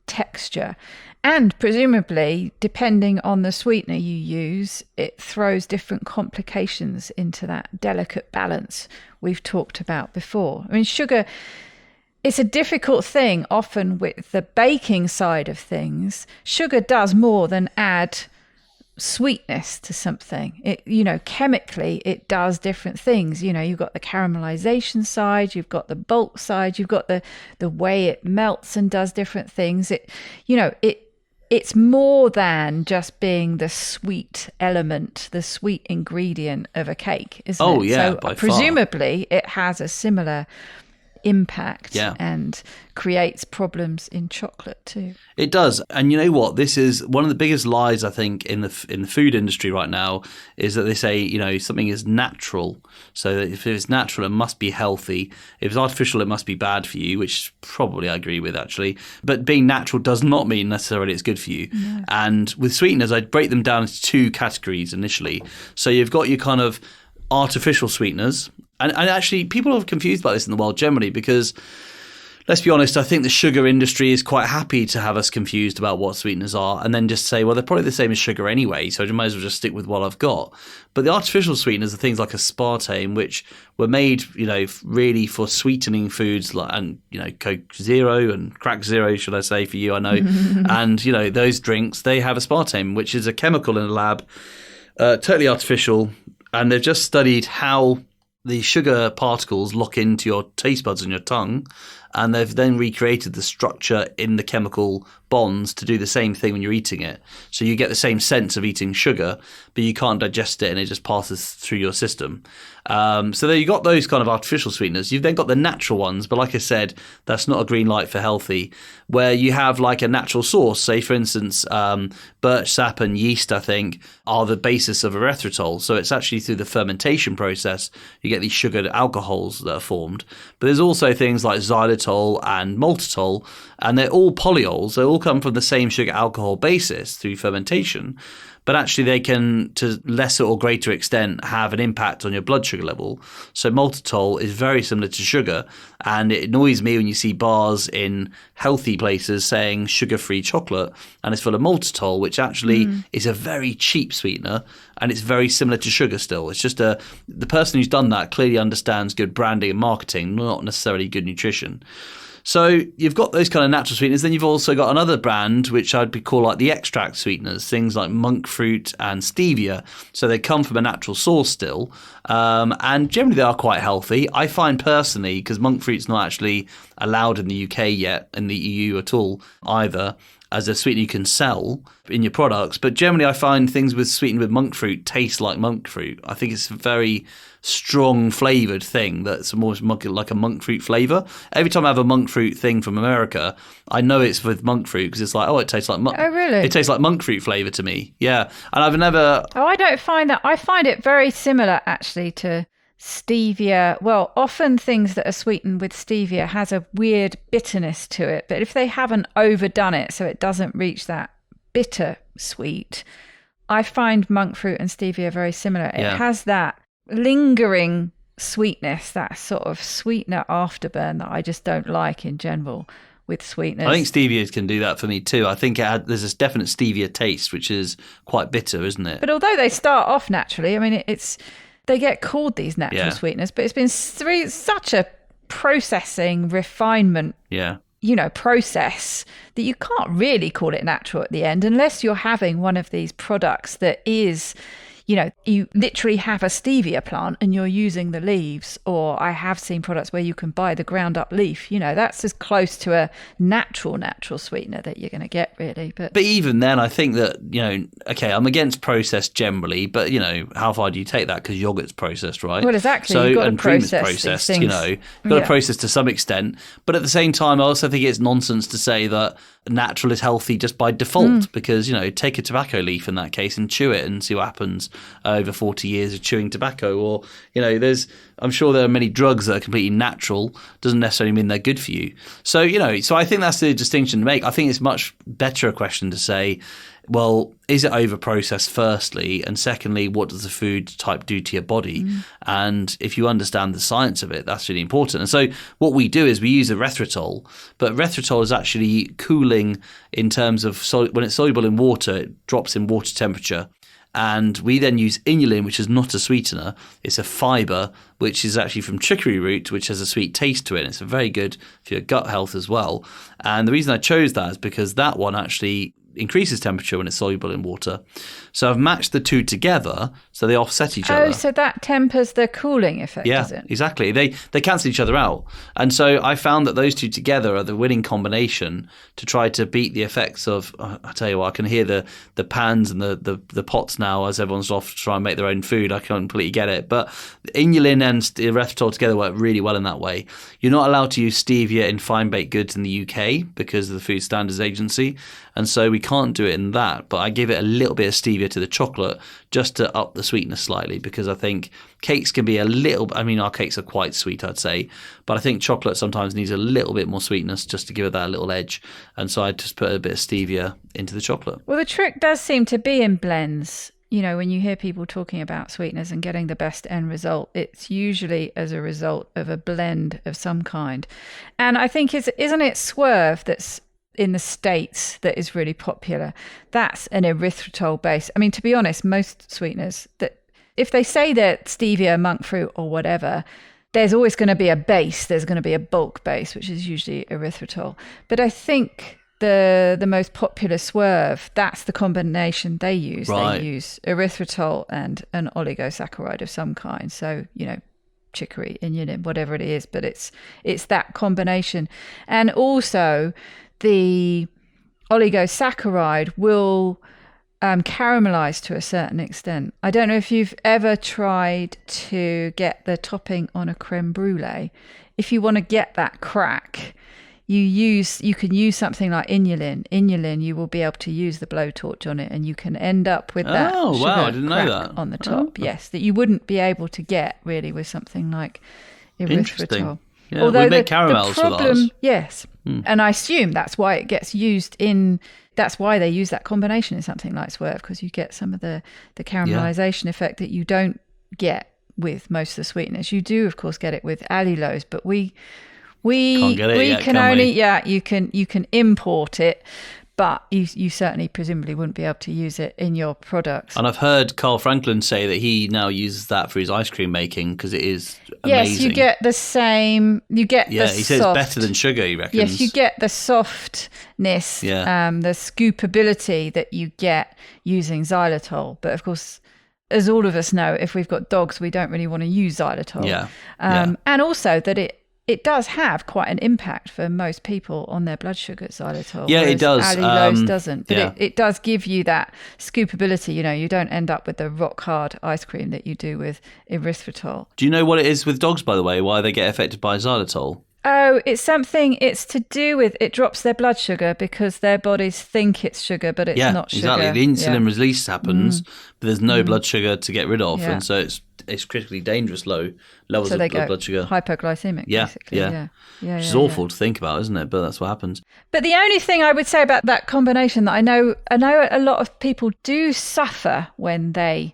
texture. And presumably, depending on the sweetener you use, it throws different complications into that delicate balance we've talked about before. I mean, sugar, it's a difficult thing often with the baking side of things. Sugar does more than add sweetness to something. It, chemically it does different things. You've got the caramelization side, you've got the bulk side, you've got the way it melts and does different things. It's more than just being the sweet element, the sweet ingredient of a cake, isn't it? Oh yeah, so by presumably far. It has a similar impact, yeah, and creates problems in chocolate too. It does. And you know what? This is one of the biggest lies, I think, in the food industry right now, is that they say, something is natural. So that if it's natural, it must be healthy. If it's artificial, it must be bad for you, which probably I agree with, actually. But being natural does not mean necessarily it's good for you. No. And with sweeteners, I'd break them down into two categories initially. So you've got your kind of artificial sweeteners. And actually, people are confused about this in the world generally because, let's be honest, I think the sugar industry is quite happy to have us confused about what sweeteners are and then just say, well, they're probably the same as sugar anyway, so I might as well just stick with what I've got. But the artificial sweeteners are things like aspartame, which were made, really for sweetening foods and Coke Zero and Crack Zero, should I say, for you, I know. And, those drinks, they have aspartame, which is a chemical in a lab, totally artificial. And they've just studied how the sugar particles lock into your taste buds and your tongue, and they've then recreated the structure in the chemical bonds to do the same thing when you're eating it. So you get the same sense of eating sugar, but you can't digest it and it just passes through your system. So there you got those kind of artificial sweeteners. You've then got the natural ones, but like I said, that's not a green light for healthy, where you have like a natural source. Say, for instance, birch sap and yeast, I think, are the basis of erythritol. So it's actually through the fermentation process you get these sugared alcohols that are formed. But there's also things like xylitol and maltitol, and they're all polyols. They all come from the same sugar alcohol basis through fermentation. But actually they can, to lesser or greater extent, have an impact on your blood sugar level. So maltitol is very similar to sugar, and it annoys me when you see bars in healthy places saying sugar-free chocolate, and it's full of maltitol, which actually is a very cheap sweetener, and it's very similar to sugar still. It's just the person who's done that clearly understands good branding and marketing, not necessarily good nutrition. So you've got those kind of natural sweeteners. Then you've also got another brand, which I'd call like the extract sweeteners, things like monk fruit and stevia. So they come from a natural source still. And generally they are quite healthy. I find personally, because monk fruit's not actually allowed in the UK yet, in the EU at all either, as a sweetener you can sell in your products. But generally I find things sweetened with monk fruit taste like monk fruit. I think it's a very strong flavoured thing that's more like a monk fruit flavour. Every time I have a monk fruit thing from America, I know it's with monk fruit because it's like, it tastes like monk. Oh, really? It tastes like monk fruit flavour to me. Yeah. And I've never... Oh, I don't find that. I find it very similar actually to stevia, well, often things that are sweetened with stevia has a weird bitterness to it. But if they haven't overdone it so it doesn't reach that bitter sweet, I find monk fruit and stevia very similar. It has that lingering sweetness, that sort of sweetener afterburn that I just don't like in general with sweeteners. I think stevia can do that for me too. I think there's this definite stevia taste, which is quite bitter, isn't it? But although they start off naturally, I mean, they get called these natural sweeteners, but it's been through such a processing, refinement, process that you can't really call it natural at the end unless you're having one of these products that is, you literally have a stevia plant and you're using the leaves. Or I have seen products where you can buy the ground up leaf. That's as close to a natural sweetener that you're going to get, really. But even then, I think that, okay, I'm against process generally, but, how far do you take that? Because yogurt's processed, right? Well, exactly. So, you've got and to cream is process processed, these things. you've got to process to some extent. But at the same time, I also think it's nonsense to say that natural is healthy just by default because, take a tobacco leaf in that case and chew it and see what happens over 40 years of chewing tobacco. Or, I'm sure there are many drugs that are completely natural. Doesn't necessarily mean they're good for you. So, so I think that's the distinction to make. I think it's much better a question to say, well, is it over-processed firstly? And secondly, what does the food type do to your body? And if you understand the science of it, that's really important. And so what we do is we use erythritol, but erythritol is actually cooling in terms of when it's soluble in water, it drops in water temperature. And we then use inulin, which is not a sweetener. It's a fibre, which is actually from chicory root, which has a sweet taste to it. And it's very good for your gut health as well. And the reason I chose that is because that one actually increases temperature when it's soluble in water. So I've matched the two together so they offset each other. Oh, so that tempers the cooling effect, does it? Yeah, exactly. They cancel each other out. And so I found that those two together are the winning combination to try to beat the effects of, I tell you what, I can hear the pans and the pots now as everyone's off to try and make their own food. I completely get it. But inulin and erythritol together work really well in that way. You're not allowed to use stevia in fine baked goods in the UK because of the Food Standards Agency. And so we can't do it in that, but I give it a little bit of stevia to the chocolate just to up the sweetness slightly, because I think cakes can be our cakes are quite sweet, I'd say, but I think chocolate sometimes needs a little bit more sweetness just to give it that little edge. And so I just put a bit of stevia into the chocolate. Well, the trick does seem to be in blends. When you hear people talking about sweeteners and getting the best end result, it's usually as a result of a blend of some kind. And I think isn't it Swerve that's in the States that is really popular? That's an erythritol base. I mean, to be honest, most sweeteners, that if they say that stevia, monk fruit or whatever, there's always going to be a base. There's going to be a bulk base, which is usually erythritol. But I think the most popular Swerve, that's the combination they use. Right. They use erythritol and an oligosaccharide of some kind. So, chicory, inulin, whatever it is, but it's that combination. And also the oligosaccharide will caramelize to a certain extent. I don't know if you've ever tried to get the topping on a creme brulee. If you want to get that crack, you can use something like inulin. You will be able to use the blowtorch on it, and you can end up with that sugar I didn't know crack that on the top. Yes, that you wouldn't be able to get really with something like erythritol. Yeah, we make caramels with ours. Yes, and I assume that's why it gets used in. That's why they use that combination in something like Swerve, because you get some of the caramelization effect that you don't get with most of the sweeteners. You do, of course, get it with allulose, but we can't get it yet, can only you can import it, but you certainly presumably wouldn't be able to use it in your products. And I've heard Carl Franklin say that he now uses that for his ice cream making because it is amazing. Yes, you get the same. You get the he says it's better than sugar, he reckons. Yes, you get the softness, the scoopability that you get using xylitol. But of course, as all of us know, if we've got dogs, we don't really want to use xylitol. And also that it does have quite an impact for most people on their blood sugar, xylitol. Yeah, it does. Allulose doesn't. But it does give you that scoopability. You don't end up with the rock hard ice cream that you do with erythritol. Do you know what it is with dogs, by the way, why they get affected by xylitol? Oh, it's to do with, it drops their blood sugar because their bodies think it's sugar, but it's not sugar. Yeah, exactly. The insulin release happens, but there's no blood sugar to get rid of. Yeah. And so it's critically dangerous low levels So they of go blood sugar. hypoglycemic, basically. Yeah. Which is awful to think about, isn't it? But that's what happens. But the only thing I would say about that combination that I know a lot of people do suffer when they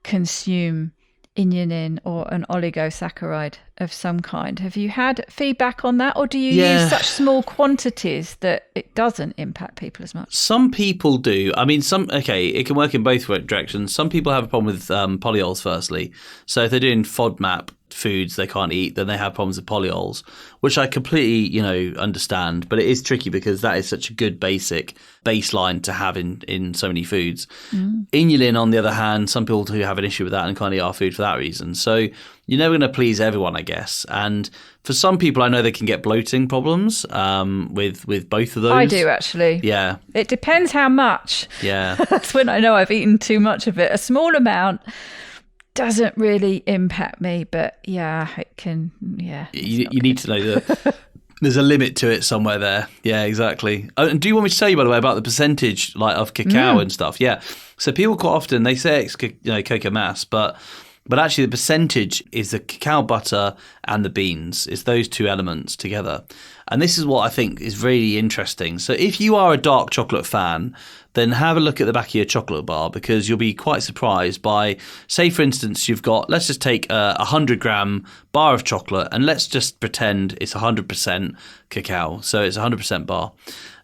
consume inulin or an oligosaccharide of some kind. Have you had feedback on that, or do you use such small quantities that it doesn't impact people as much? Some people do. I mean, it can work in both directions. Some people have a problem with polyols, firstly. So if they're doing FODMAP foods they can't eat, then they have problems with polyols, which I completely, understand. But it is tricky because that is such a good baseline to have in so many foods. Inulin, on the other hand, some people do have an issue with that and can't eat our food for that reason. So you're never going to please everyone, I guess. And for some people, I know they can get bloating problems with both of those. I do, actually. Yeah. It depends how much. Yeah. That's when I know I've eaten too much of it. A small amount doesn't really impact me, but it can. You need to know that there's a limit to it somewhere there. Yeah, exactly. And do you want me to tell you, by the way, about the percentage of cacao and stuff? Yeah. So people quite often, they say it's cocoa mass, but actually the percentage is the cacao butter and the beans. It's those two elements together. And this is what I think is really interesting. So if you are a dark chocolate fan, then have a look at the back of your chocolate bar, because you'll be quite surprised by, say, for instance, you've got, let's just take a 100-gram bar of chocolate and let's just pretend it's 100% cacao. So it's a 100% bar.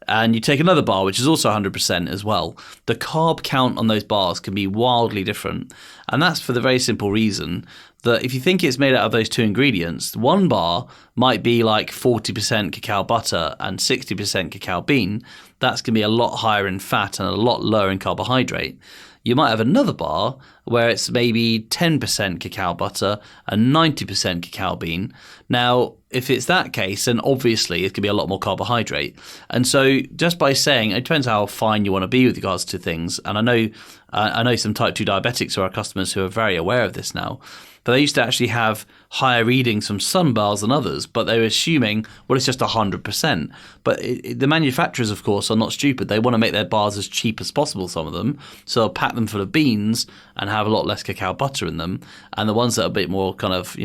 And you take another bar, which is also 100% as well. The carb count on those bars can be wildly different. And that's for the very simple reason that if you think it's made out of those two ingredients, one bar might be like 40% cacao butter and 60% cacao bean. That's going to be a lot higher in fat and a lot lower in carbohydrate. You might have another bar where it's maybe 10% cacao butter and 90% cacao bean. Now, if it's that case, then obviously it's going to be a lot more carbohydrate. And so just by saying, it depends how fine you want to be with regards to things. And I know some type 2 diabetics who are our customers who are very aware of this now. But they used to actually have higher readings from some bars than others, but they were assuming, well, it's just 100%. But the manufacturers, of course, are not stupid. They want to make their bars as cheap as possible, some of them. So they'll pack them full of beans and have a lot less cacao butter in them. And the ones that are a bit more kind of,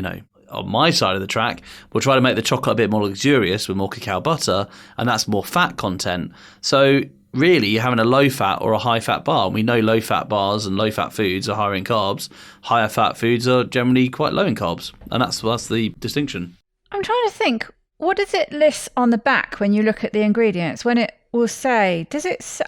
on my side of the track, will try to make the chocolate a bit more luxurious with more cacao butter, and that's more fat content. So really, you're having a low-fat or a high-fat bar. And we know low-fat bars and low-fat foods are higher in carbs. Higher-fat foods are generally quite low in carbs. And that's the distinction. I'm trying to think, what does it list on the back when you look at the ingredients? When it will say,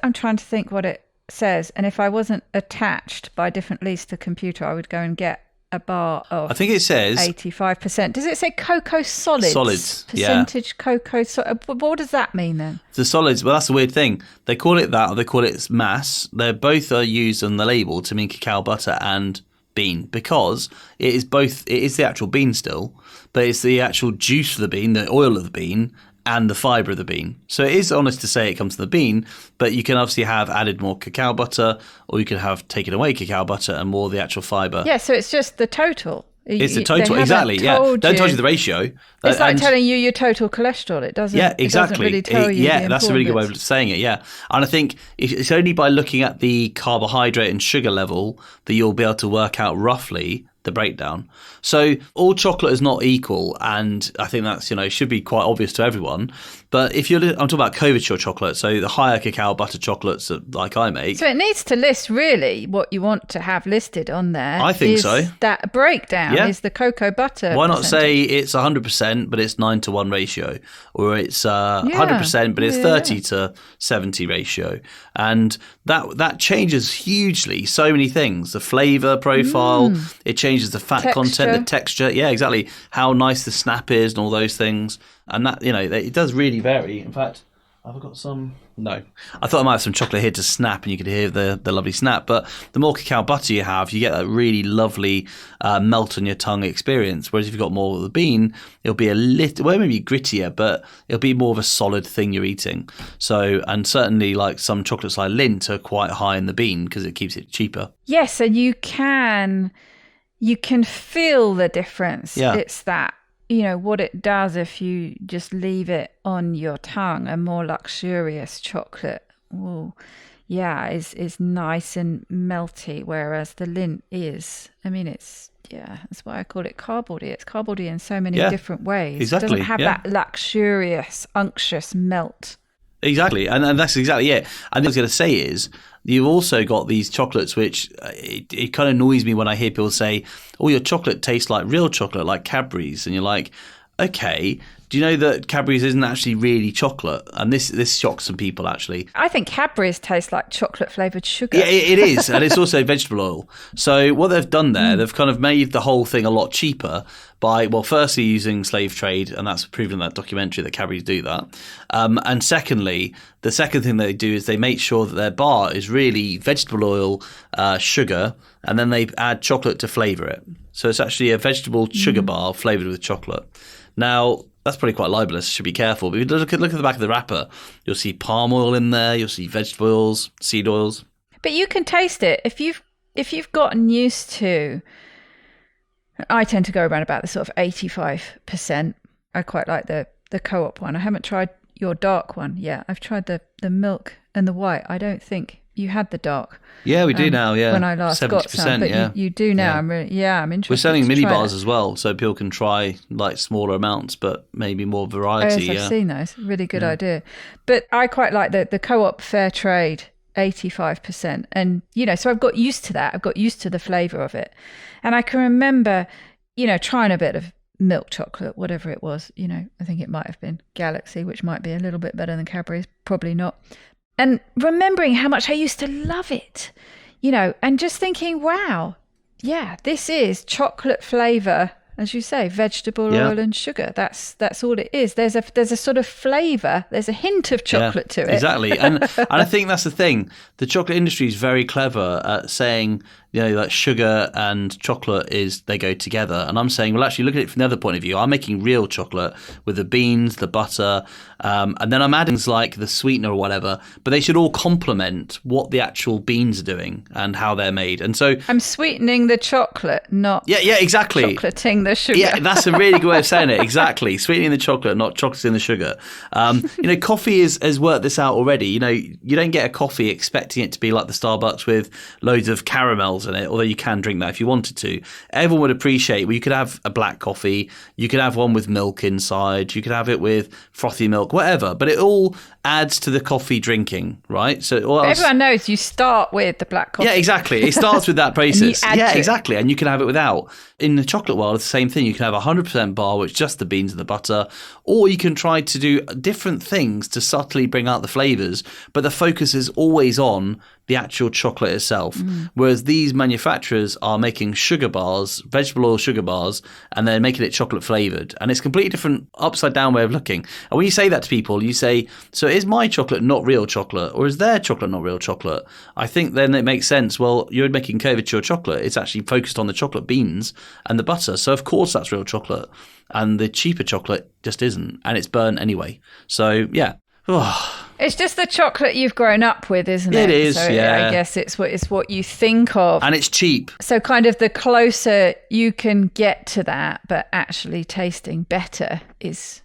I'm trying to think what it says. And if I wasn't attached by different leads to the computer, I would go and get a bar of, I think it says 85%. Does it say cocoa solids? Solids, percentage cocoa. What does that mean then? The solids, well, that's the weird thing. They call it that, or they call it mass. They both are used on the label to mean cacao butter and bean, because it is both. It is the actual bean still, but it's the actual juice of the bean, the oil of the bean, and the fibre of the bean. So it is honest to say it comes from the bean, but you can obviously have added more cacao butter, or you can have taken away cacao butter and more of the actual fibre. Yeah, so it's just the total. It's the total, exactly. Yeah, don't tell you the ratio. It's like telling you your total cholesterol. It doesn't. Yeah, exactly. It doesn't really tell you. Yeah, that's a really good way of saying it. Yeah, and I think it's only by looking at the carbohydrate and sugar level that you'll be able to work out roughly the breakdown. So all chocolate is not equal, and I think that's should be quite obvious to everyone. But if I'm talking about couverture chocolate, so the higher cacao butter chocolates that like I make. So it needs to list really what you want to have listed on there. I think so. That breakdown is the cocoa butter. Why not say it's 100%, but it's 9-to-1 ratio, or it's 100%, but it's 30-to-70 ratio, and that changes hugely so many things. The flavour profile, it changes the fat content, the texture. Yeah, exactly. How nice the snap is, and all those things. And that, it does really vary. In fact, have I got some? No. I thought I might have some chocolate here to snap, and you could hear the lovely snap. But the more cacao butter you have, you get that really lovely melt on your tongue experience. Whereas if you've got more of the bean, it'll be a little, well, maybe grittier, but it'll be more of a solid thing you're eating. So, and certainly like some chocolates like Lindt are quite high in the bean because it keeps it cheaper. Yes, and you can feel the difference. Yeah. It's that. What it does if you just leave it on your tongue, a more luxurious chocolate, is nice and melty, whereas the Lindt is, it's Yeah, that's why I call it cardboardy. It's cardboardy in so many Yeah, different ways. exactly. It doesn't have that luxurious, unctuous melt. Exactly, and that's exactly it. And what I was going to say is, you've also got these chocolates, which it kind of annoys me when I hear people say, "Oh, your chocolate tastes like real chocolate, like Cadbury's," and you're like, "Okay, do you know that Cadbury's isn't actually really chocolate?" And this shocks some people actually. I think Cadbury's taste like chocolate flavoured sugar. Yeah, it is, and it's also vegetable oil. So what they've done there, they've kind of made the whole thing a lot cheaper by, well, firstly using slave trade, and that's proven in that documentary that Cadbury's do that. And secondly, the second thing they do is they make sure that their bar is really vegetable oil, sugar, and then they add chocolate to flavour it. So it's actually a vegetable sugar bar flavoured with chocolate. Now, that's probably quite libelous. Should be careful. But if you look at the back of the wrapper, you'll see palm oil in there. You'll see vegetable oils, seed oils. But you can taste it if you've gotten used to. I tend to go around about the sort of 85%. I quite like the co-op one. I haven't tried your dark one yet. I've tried the milk and the white. I don't think you had the dark. Yeah, we do now. Yeah, when I last got some, but you do now. Yeah. I'm interested. We're selling to mini try bars it. as well, so people can try like smaller amounts, but maybe more variety. Yes, I've seen those. Really good idea. But I quite like the co-op fair trade 85%, and so I've got used to that. I've got used to the flavour of it, and I can remember, trying a bit of milk chocolate, whatever it was. I think it might have been Galaxy, which might be a little bit better than Cadbury's, probably not. And remembering how much I used to love it, and just thinking, wow, yeah, this is chocolate flavour, as you say, vegetable oil and sugar. That's all it is. There's a sort of flavour. There's a hint of chocolate to it. Exactly. And I think that's the thing. The chocolate industry is very clever at saying, that sugar and chocolate they go together. And I'm saying, well, actually, look at it from the other point of view. I'm making real chocolate with the beans, the butter, and then I'm adding things like the sweetener or whatever. But they should all complement what the actual beans are doing and how they're made. And so I'm sweetening the chocolate, not exactly. chocolating the sugar. Yeah, that's a really good way of saying it. Exactly. Sweetening the chocolate, not chocolating the sugar. Coffee has worked this out already. You don't get a coffee expecting it to be like the Starbucks with loads of caramels in it, although you can drink that if you wanted to. Everyone would appreciate, well, you could have a black coffee, you could have one with milk inside, you could have it with frothy milk, whatever, but it all adds to the coffee drinking, right? So everyone knows you start with the black coffee. Yeah, exactly. It starts with that basis. Yeah, exactly. And you can have it without. In the chocolate world, it's the same thing. You can have a 100% bar, which is just the beans and the butter, or you can try to do different things to subtly bring out the flavours, but the focus is always on the actual chocolate itself. Whereas these manufacturers are making sugar bars, vegetable oil sugar bars, and they're making it chocolate flavoured. And it's a completely different upside down way of looking. And when you say that to people, you say, so is my chocolate not real chocolate, or is their chocolate not real chocolate? I think then it makes sense. Well, you're making couverture chocolate. It's actually focused on the chocolate beans and the butter. So of course that's real chocolate. And the cheaper chocolate just isn't. And it's burnt anyway. So yeah. It's just the chocolate you've grown up with, isn't it? It is, so yeah. I guess it's what you think of. And it's cheap. So kind of the closer you can get to that, but actually tasting better is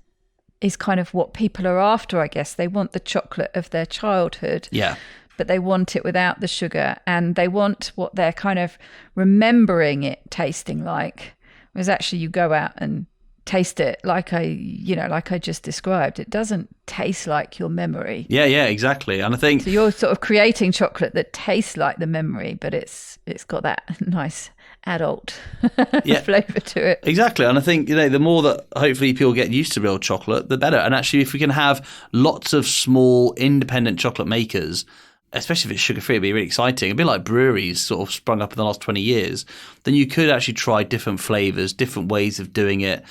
kind of what people are after, I guess. They want the chocolate of their childhood. Yeah. But they want it without the sugar, and they want what they're kind of remembering it tasting like. Whereas actually you go out and taste it like I just described. It doesn't taste like your memory. Yeah, exactly. And I think so you're sort of creating chocolate that tastes like the memory, but it's got that nice adult flavour to it. Exactly. And I think, the more that hopefully people get used to real chocolate, the better. And actually, if we can have lots of small independent chocolate makers, especially if it's sugar-free, it'd be really exciting. It'd be like breweries sort of sprung up in the last 20 years. Then you could actually try different flavours, different ways of doing it,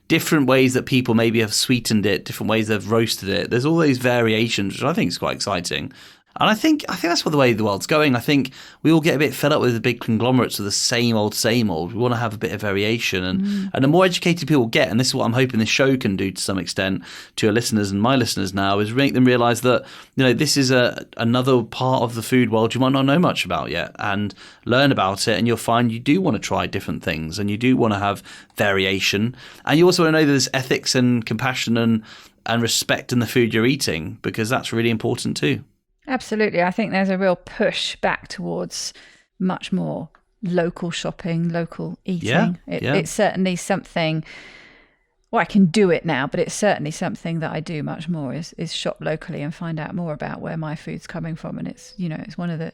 different ways that people maybe have sweetened it, different ways they've roasted it. There's all these variations, which I think is quite exciting. And I think that's what the way the world's going. I think we all get a bit fed up with the big conglomerates of the same old. We want to have a bit of variation. And the more educated people get, and this is what I'm hoping this show can do to some extent to your listeners and my listeners now, is make them realise that, this is another part of the food world you might not know much about yet, and learn about it. And you'll find you do want to try different things, and you do want to have variation. And you also want to know that there's ethics and compassion and respect in the food you're eating, because that's really important too. Absolutely. I think there's a real push back towards much more local shopping, local eating. Yeah, It's certainly something. Well, I can do it now, but it's certainly something that I do much more is shop locally and find out more about where my food's coming from. And it's one of the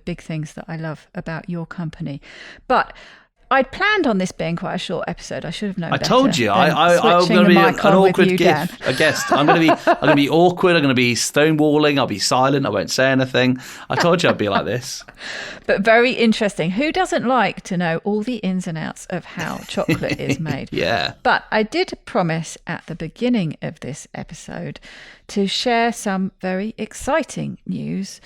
big things that I love about your company. But I'd planned on this being quite a short episode. I should have known better. I told you. I'm going to be an awkward guest. I'm going to be awkward. I'm going to be stonewalling. I'll be silent. I won't say anything. I told you I'd be like this. But very interesting. Who doesn't like to know all the ins and outs of how chocolate is made? Yeah. But I did promise at the beginning of this episode to share some very exciting news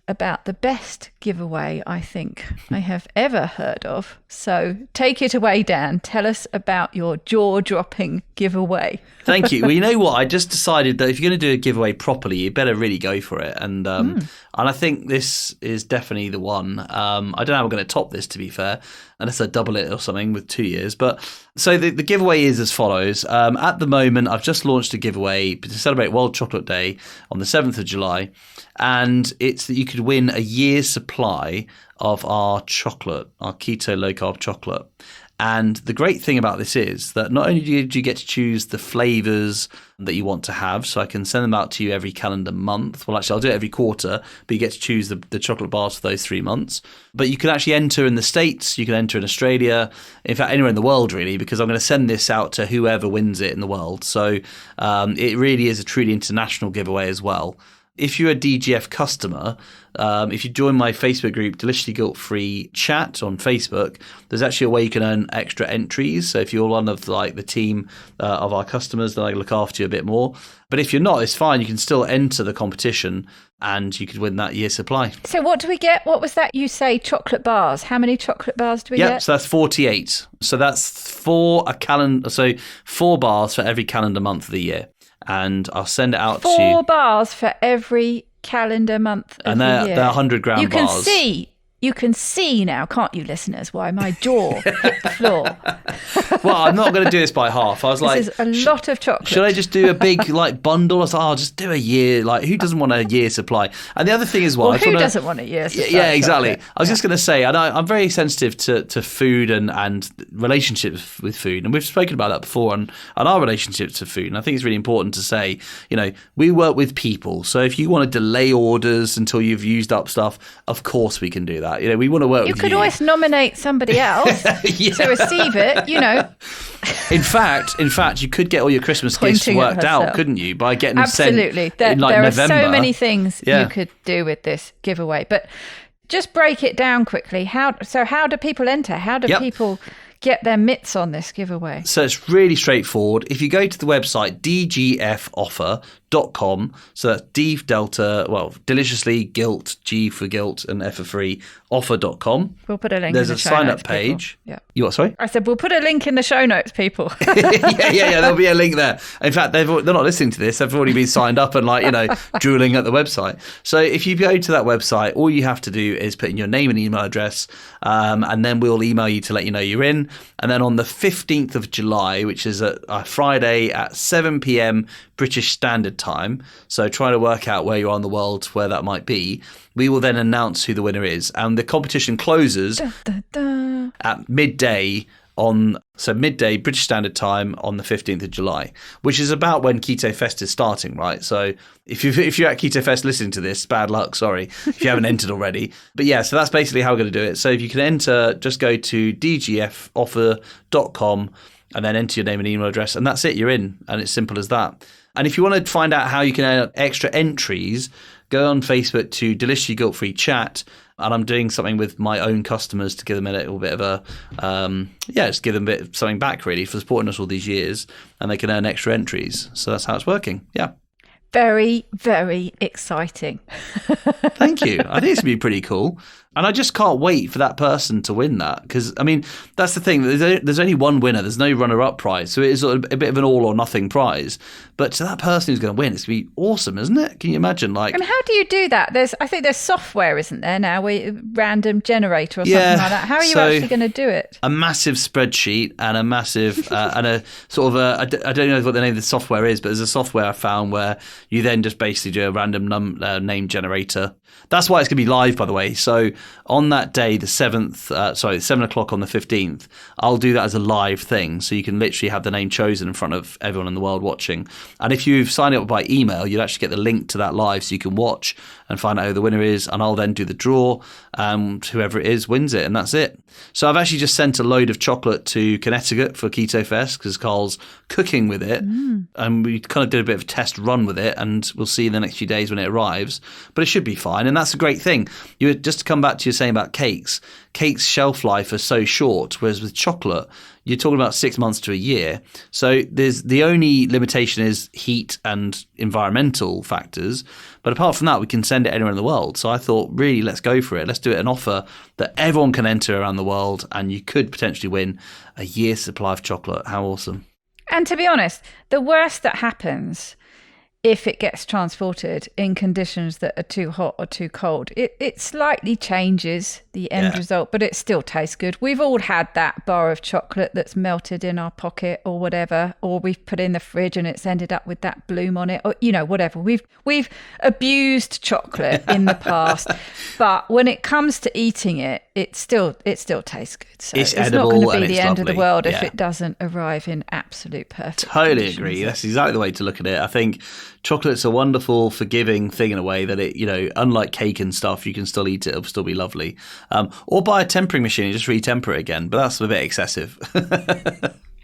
about the best giveaway I think I have ever heard of. So take it away, Dan. Tell us about your jaw-dropping giveaway. Thank you. Well, you know what? I just decided that if you're going to do a giveaway properly, you better really go for it. And I think this is definitely the one. I don't know how we're going to top this, to be fair, unless I double it or something with 2 years. But so the giveaway is as follows. At the moment, I've just launched a giveaway to celebrate World Chocolate Day on the 7th of July. And it's that you could win a year's supply of our chocolate, our keto low carb chocolate. And the great thing about this is that not only do you get to choose the flavors that you want to have, so I can send them out to you every calendar month. Well, actually, I'll do it every quarter, but you get to choose the chocolate bars for those 3 months. But you can actually enter in the States, you can enter in Australia, in fact, anywhere in the world, really, because I'm going to send this out to whoever wins it in the world. So it really is a truly international giveaway as well. If you're a DGF customer, if you join my Facebook group, Deliciously Guilt-Free Chat on Facebook, there's actually a way you can earn extra entries. So if you're one of the team of our customers, then I look after you a bit more. But if you're not, it's fine. You can still enter the competition and you could win that year's supply. So what do we get? What was that? You say chocolate bars. How many chocolate bars do we get? So that's 48. So that's 4 bars for every calendar month of the year. And I'll send it out to you. 4 bars for every calendar month of the year. And they're 100-gram bars. You can see now, can't you, listeners, why my jaw hit the floor. Well, I'm not going to do this by half. I was this is a lot of chocolate. Should I just do a big bundle? I was like, I'll just do a year. Who doesn't want a year supply? And the other thing is, who doesn't want a year supply? Yeah, exactly. I was just going to say, and I'm very sensitive to food and relationships with food. And we've spoken about that before on our relationships to food. And I think it's really important to say, we work with people. So if you want to delay orders until you've used up stuff, of course we can do that. We want to work with you. You could always nominate somebody else to receive it, In fact, you could get all your Christmas gifts worked out, couldn't you? By getting them sent in there November. Are so many things you could do with this giveaway. But just break it down quickly. How do people enter? How do people get their mitts on this giveaway? So it's really straightforward. If you go to the website dgfoffer.com, so that's D for Delta, deliciously guilt, G for guilt, and F for free, offer.com. We'll put a link There's in the show sign notes, up page. Yeah. You what, sorry? I said we'll put a link in the show notes, people. yeah, there'll be a link there. In fact, they're not listening to this. They've already been signed up and drooling at the website. So if you go to that website, all you have to do is put in your name and email address, and then we'll email you to let you know you're in. And then on the 15th of July, which is a Friday at 7 p.m. British Standard Time, so try to work out where you are in the world, where that might be, we will then announce who the winner is. And the competition closes at midday midday British Standard Time on the 15th of July, which is about when Keto Fest is starting, right? So if you're at Keto Fest listening to this, bad luck, sorry, if you haven't entered already. But yeah, so that's basically how we're going to do it. So if you can enter, just go to dgfoffer.com and then enter your name and email address, and that's it, you're in. And it's simple as that. And if you want to find out how you can earn extra entries, go on Facebook to Deliciously Guilt-Free Chat, and I'm doing something with my own customers to give them a little bit of a, just give them something back, really, for supporting us all these years, and they can earn extra entries. So that's how it's working. Yeah. Very, very exciting. Thank you. I think it's going to be pretty cool. And I just can't wait for that person to win that. Because, that's the thing. There's only one winner. There's no runner-up prize. So it is a bit of an all-or-nothing prize. But to that person who's going to win, it's going to be awesome, isn't it? Can you imagine? How do you do that? I think there's software, isn't there, now, random generator or something like that. How are you actually going to do it? A massive spreadsheet and a massive, and a sort of I don't know what the name of the software is, but there's a software I found where you then just basically do a random name generator. That's why it's going to be live, by the way. So on that day, the 7 o'clock on the 15th, I'll do that as a live thing. So you can literally have the name chosen in front of everyone in the world watching. And if you've signed up by email, you'll actually get the link to that live so you can watch and find out who the winner is. And I'll then do the draw. Whoever it is wins it, and that's it. So I've actually just sent a load of chocolate to Connecticut for Keto Fest because Carl's cooking with it. And we kind of did a bit of a test run with it, and we'll see in the next few days when it arrives. But it should be fine, and that's a great thing. Just to come back to your saying about cakes shelf life are so short, whereas with chocolate, you're talking about 6 months to a year. So the only limitation is heat and environmental factors. But apart from that, we can send it anywhere in the world. So I thought, really, let's go for it. Let's do it an offer that everyone can enter around the world, and you could potentially win a year's supply of chocolate. How awesome. And to be honest, the worst that happens if it gets transported in conditions that are too hot or too cold, it slightly changes the end result, but it still tastes good. We've all had that bar of chocolate that's melted in our pocket or whatever, or we've put in the fridge and it's ended up with that bloom on it, or whatever. We've abused chocolate in the past, but when it comes to eating it, it still tastes good. So it's not edible, going to be the end lovely. of the world if it doesn't arrive in absolute perfect Totally conditions. agree. That's exactly the way to look at it. I think chocolate's a wonderful, forgiving thing in a way that it, unlike cake and stuff, you can still eat it. It'll still be lovely. Or buy a tempering machine and just re-temper it again. But that's a bit excessive.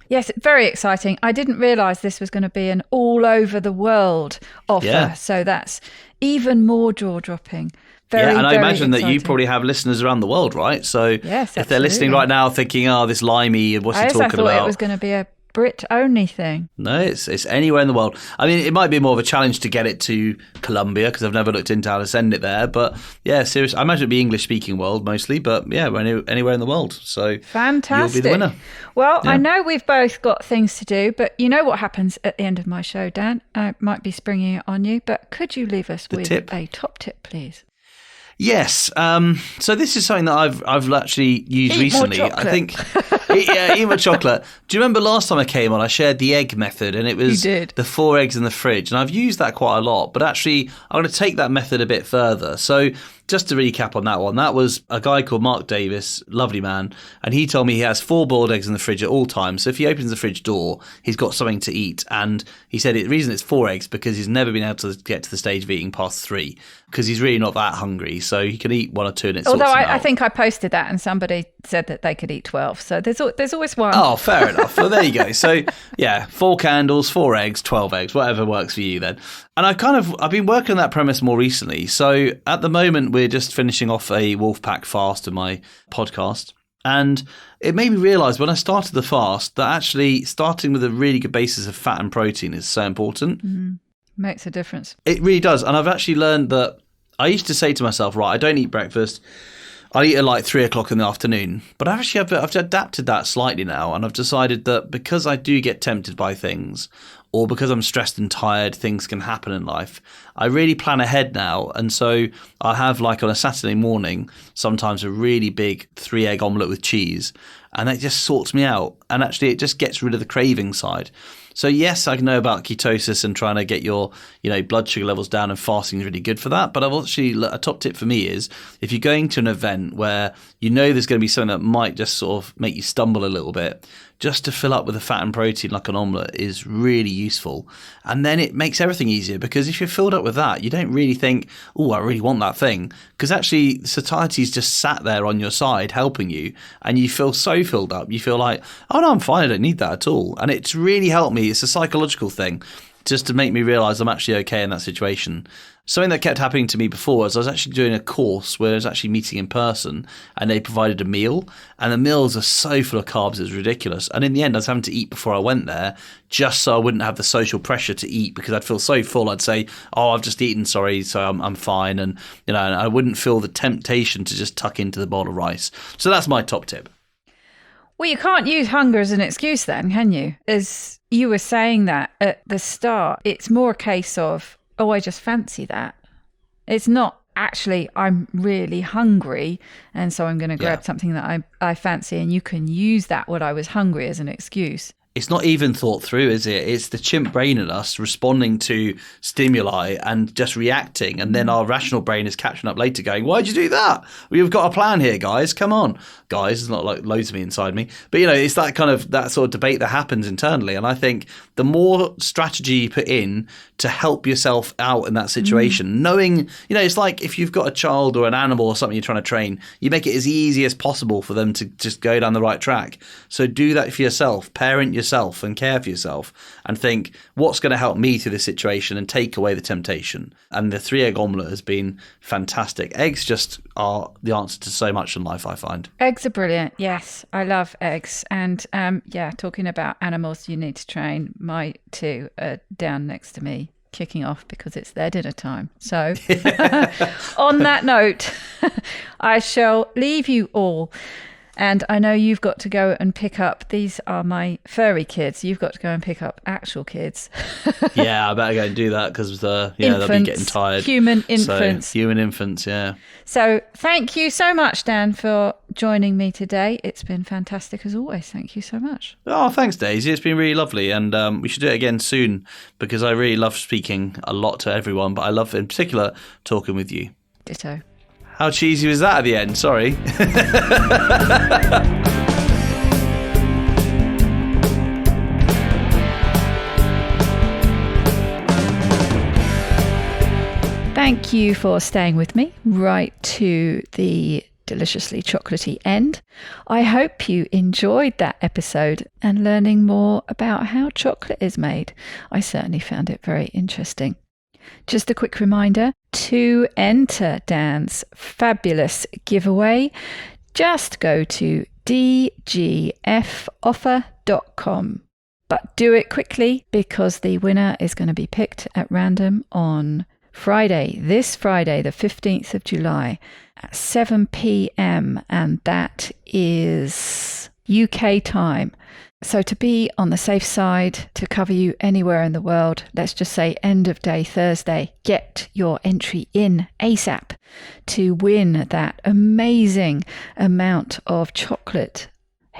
Yes, very exciting. I didn't realise this was going to be an all over the world offer. Yeah. So that's even more jaw-dropping. Very, and I imagine exciting. that you probably have listeners around the world, right? So yes, if they're listening right now thinking, this limey, what's he talking about? I thought it was going to be a Brit-only thing. No, it's anywhere in the world. I mean, it might be more of a challenge to get it to Colombia because I've never looked into how to send it there. But yeah, seriously, I imagine it'd be English-speaking world mostly. But yeah, anywhere in the world. So fantastic. You'll be the winner. Well, I know we've both got things to do, but you know what happens at the end of my show, Dan? I might be springing it on you, but could you leave us with a top tip, please? Yes. So this is something that I've actually used recently. I think. Eat more chocolate. Do you remember last time I came on, I shared the egg method, and it was the 4 eggs in the fridge, and I've used that quite a lot. But actually, I'm going to take that method a bit further. So just to recap on that one, that was a guy called Mark Davis, lovely man, and he told me he has 4 boiled eggs in the fridge at all times. So if he opens the fridge door, he's got something to eat. And he said the reason it's 4 eggs because he's never been able to get to the stage of eating past 3 because he's really not that hungry. So he can eat 1 or 2 and it sorts him out. Although I think I posted that and somebody said that they could eat 12. So there's always one. Oh, fair enough. Well, there you go. So yeah, 4 candles, 4 eggs, 12 eggs, whatever works for you then. And I've been working on that premise more recently. So at the moment, we're just finishing off a Wolfpack fast in my podcast. And it made me realise when I started the fast that actually starting with a really good basis of fat and protein is so important. Mm-hmm. Makes a difference. It really does. And I've actually learned that I used to say to myself, right, I don't eat breakfast. I eat at like 3 o'clock in the afternoon. But I've adapted that slightly now. And I've decided that because I do get tempted by things, or because I'm stressed and tired, things can happen in life. I really plan ahead now. And so I have, like on a Saturday morning, sometimes a really big 3-egg omelette with cheese. And that just sorts me out. And actually it just gets rid of the craving side. So yes, I know about ketosis and trying to get your, blood sugar levels down, and fasting is really good for that. But I've actually, a top tip for me is if you're going to an event where there's going to be something that might just sort of make you stumble a little bit, just to fill up with the fat and protein like an omelette is really useful. And then it makes everything easier because if you're filled up with that, you don't really think, I really want that thing. Because actually satiety's just sat there on your side helping you, and you feel so filled up. You feel like, oh no, I'm fine, I don't need that at all. And it's really helped me. It's a psychological thing just to make me realise I'm actually okay in that situation. Something that kept happening to me before was I was actually doing a course where I was actually meeting in person, and they provided a meal, and the meals are so full of carbs, it was ridiculous. And in the end, I was having to eat before I went there just so I wouldn't have the social pressure to eat, because I'd feel so full. I'd say, I've just eaten, sorry, so I'm fine. And, and I wouldn't feel the temptation to just tuck into the bowl of rice. So that's my top tip. Well, you can't use hunger as an excuse then, can you? As you were saying that at the start, it's more a case of, I just fancy that. It's not actually, I'm really hungry, and so I'm going to grab something that I fancy, and you can use that, what I was hungry, as an excuse. it's not even thought through, is it? It's the chimp brain in us responding to stimuli and just reacting. And then our rational brain is catching up later going, why'd you do that? We've got a plan here, guys. Come on. Guys, it's not like loads of me inside me. But, it's that kind of, that sort of debate that happens internally. And I think the more strategy you put in to help yourself out in that situation, knowing, it's like if you've got a child or an animal or something you're trying to train, you make it as easy as possible for them to just go down the right track. So do that for yourself, parent yourself and care for yourself and think, what's going to help me through this situation and take away the temptation. And the 3-egg omelette has been fantastic. Eggs just are the answer to so much in life, I find. Eggs are brilliant. Yes, I love eggs. And talking about animals you need to train, my 2 are down next to me kicking off because it's their dinner time. So on that note, I shall leave you all. And I know you've got to go and pick up, these are my furry kids. You've got to go and pick up actual kids. Yeah, I better go and do that because they'll be getting tired. Human infants. So, human infants, yeah. So thank you so much, Dan, for joining me today. It's been fantastic as always. Thank you so much. Oh, thanks, Daisy. It's been really lovely. And we should do it again soon because I really love speaking a lot to everyone, but I love in particular talking with you. Ditto. How cheesy was that at the end? Sorry. Thank you for staying with me right to the deliciously chocolatey end. I hope you enjoyed that episode and learning more about how chocolate is made. I certainly found it very interesting. Just a quick reminder, to enter Dan's fabulous giveaway, just go to dgfoffer.com. But do it quickly because the winner is going to be picked at random on this Friday, the 15th of July at 7 p.m. and that is UK time. So to be on the safe side, to cover you anywhere in the world, let's just say end of day Thursday, get your entry in ASAP to win that amazing amount of chocolate,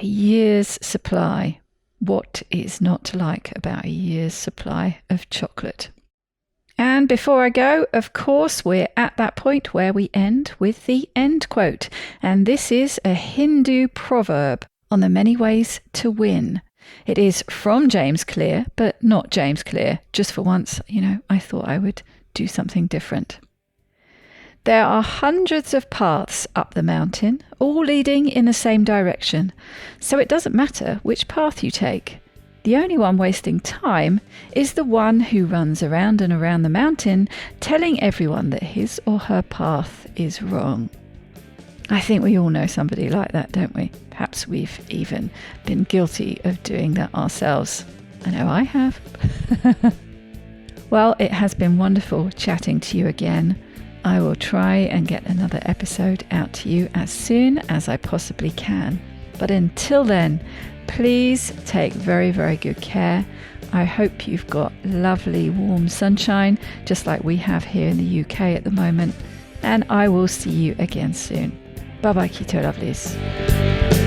a year's supply. What is not to like about a year's supply of chocolate? And before I go, of course, we're at that point where we end with the end quote. And this is a Hindu proverb on the many ways to win. It is from James Clear, but not James Clear. Just for once, I thought I would do something different. There are hundreds of paths up the mountain, all leading in the same direction. So it doesn't matter which path you take. The only one wasting time is the one who runs around and around the mountain, telling everyone that his or her path is wrong. I think we all know somebody like that, don't we? Perhaps we've even been guilty of doing that ourselves. I know I have. Well, it has been wonderful chatting to you again. I will try and get another episode out to you as soon as I possibly can. But until then, please take very, very good care. I hope you've got lovely warm sunshine, just like we have here in the UK at the moment. And I will see you again soon. Bye-bye, Keto Lovelies.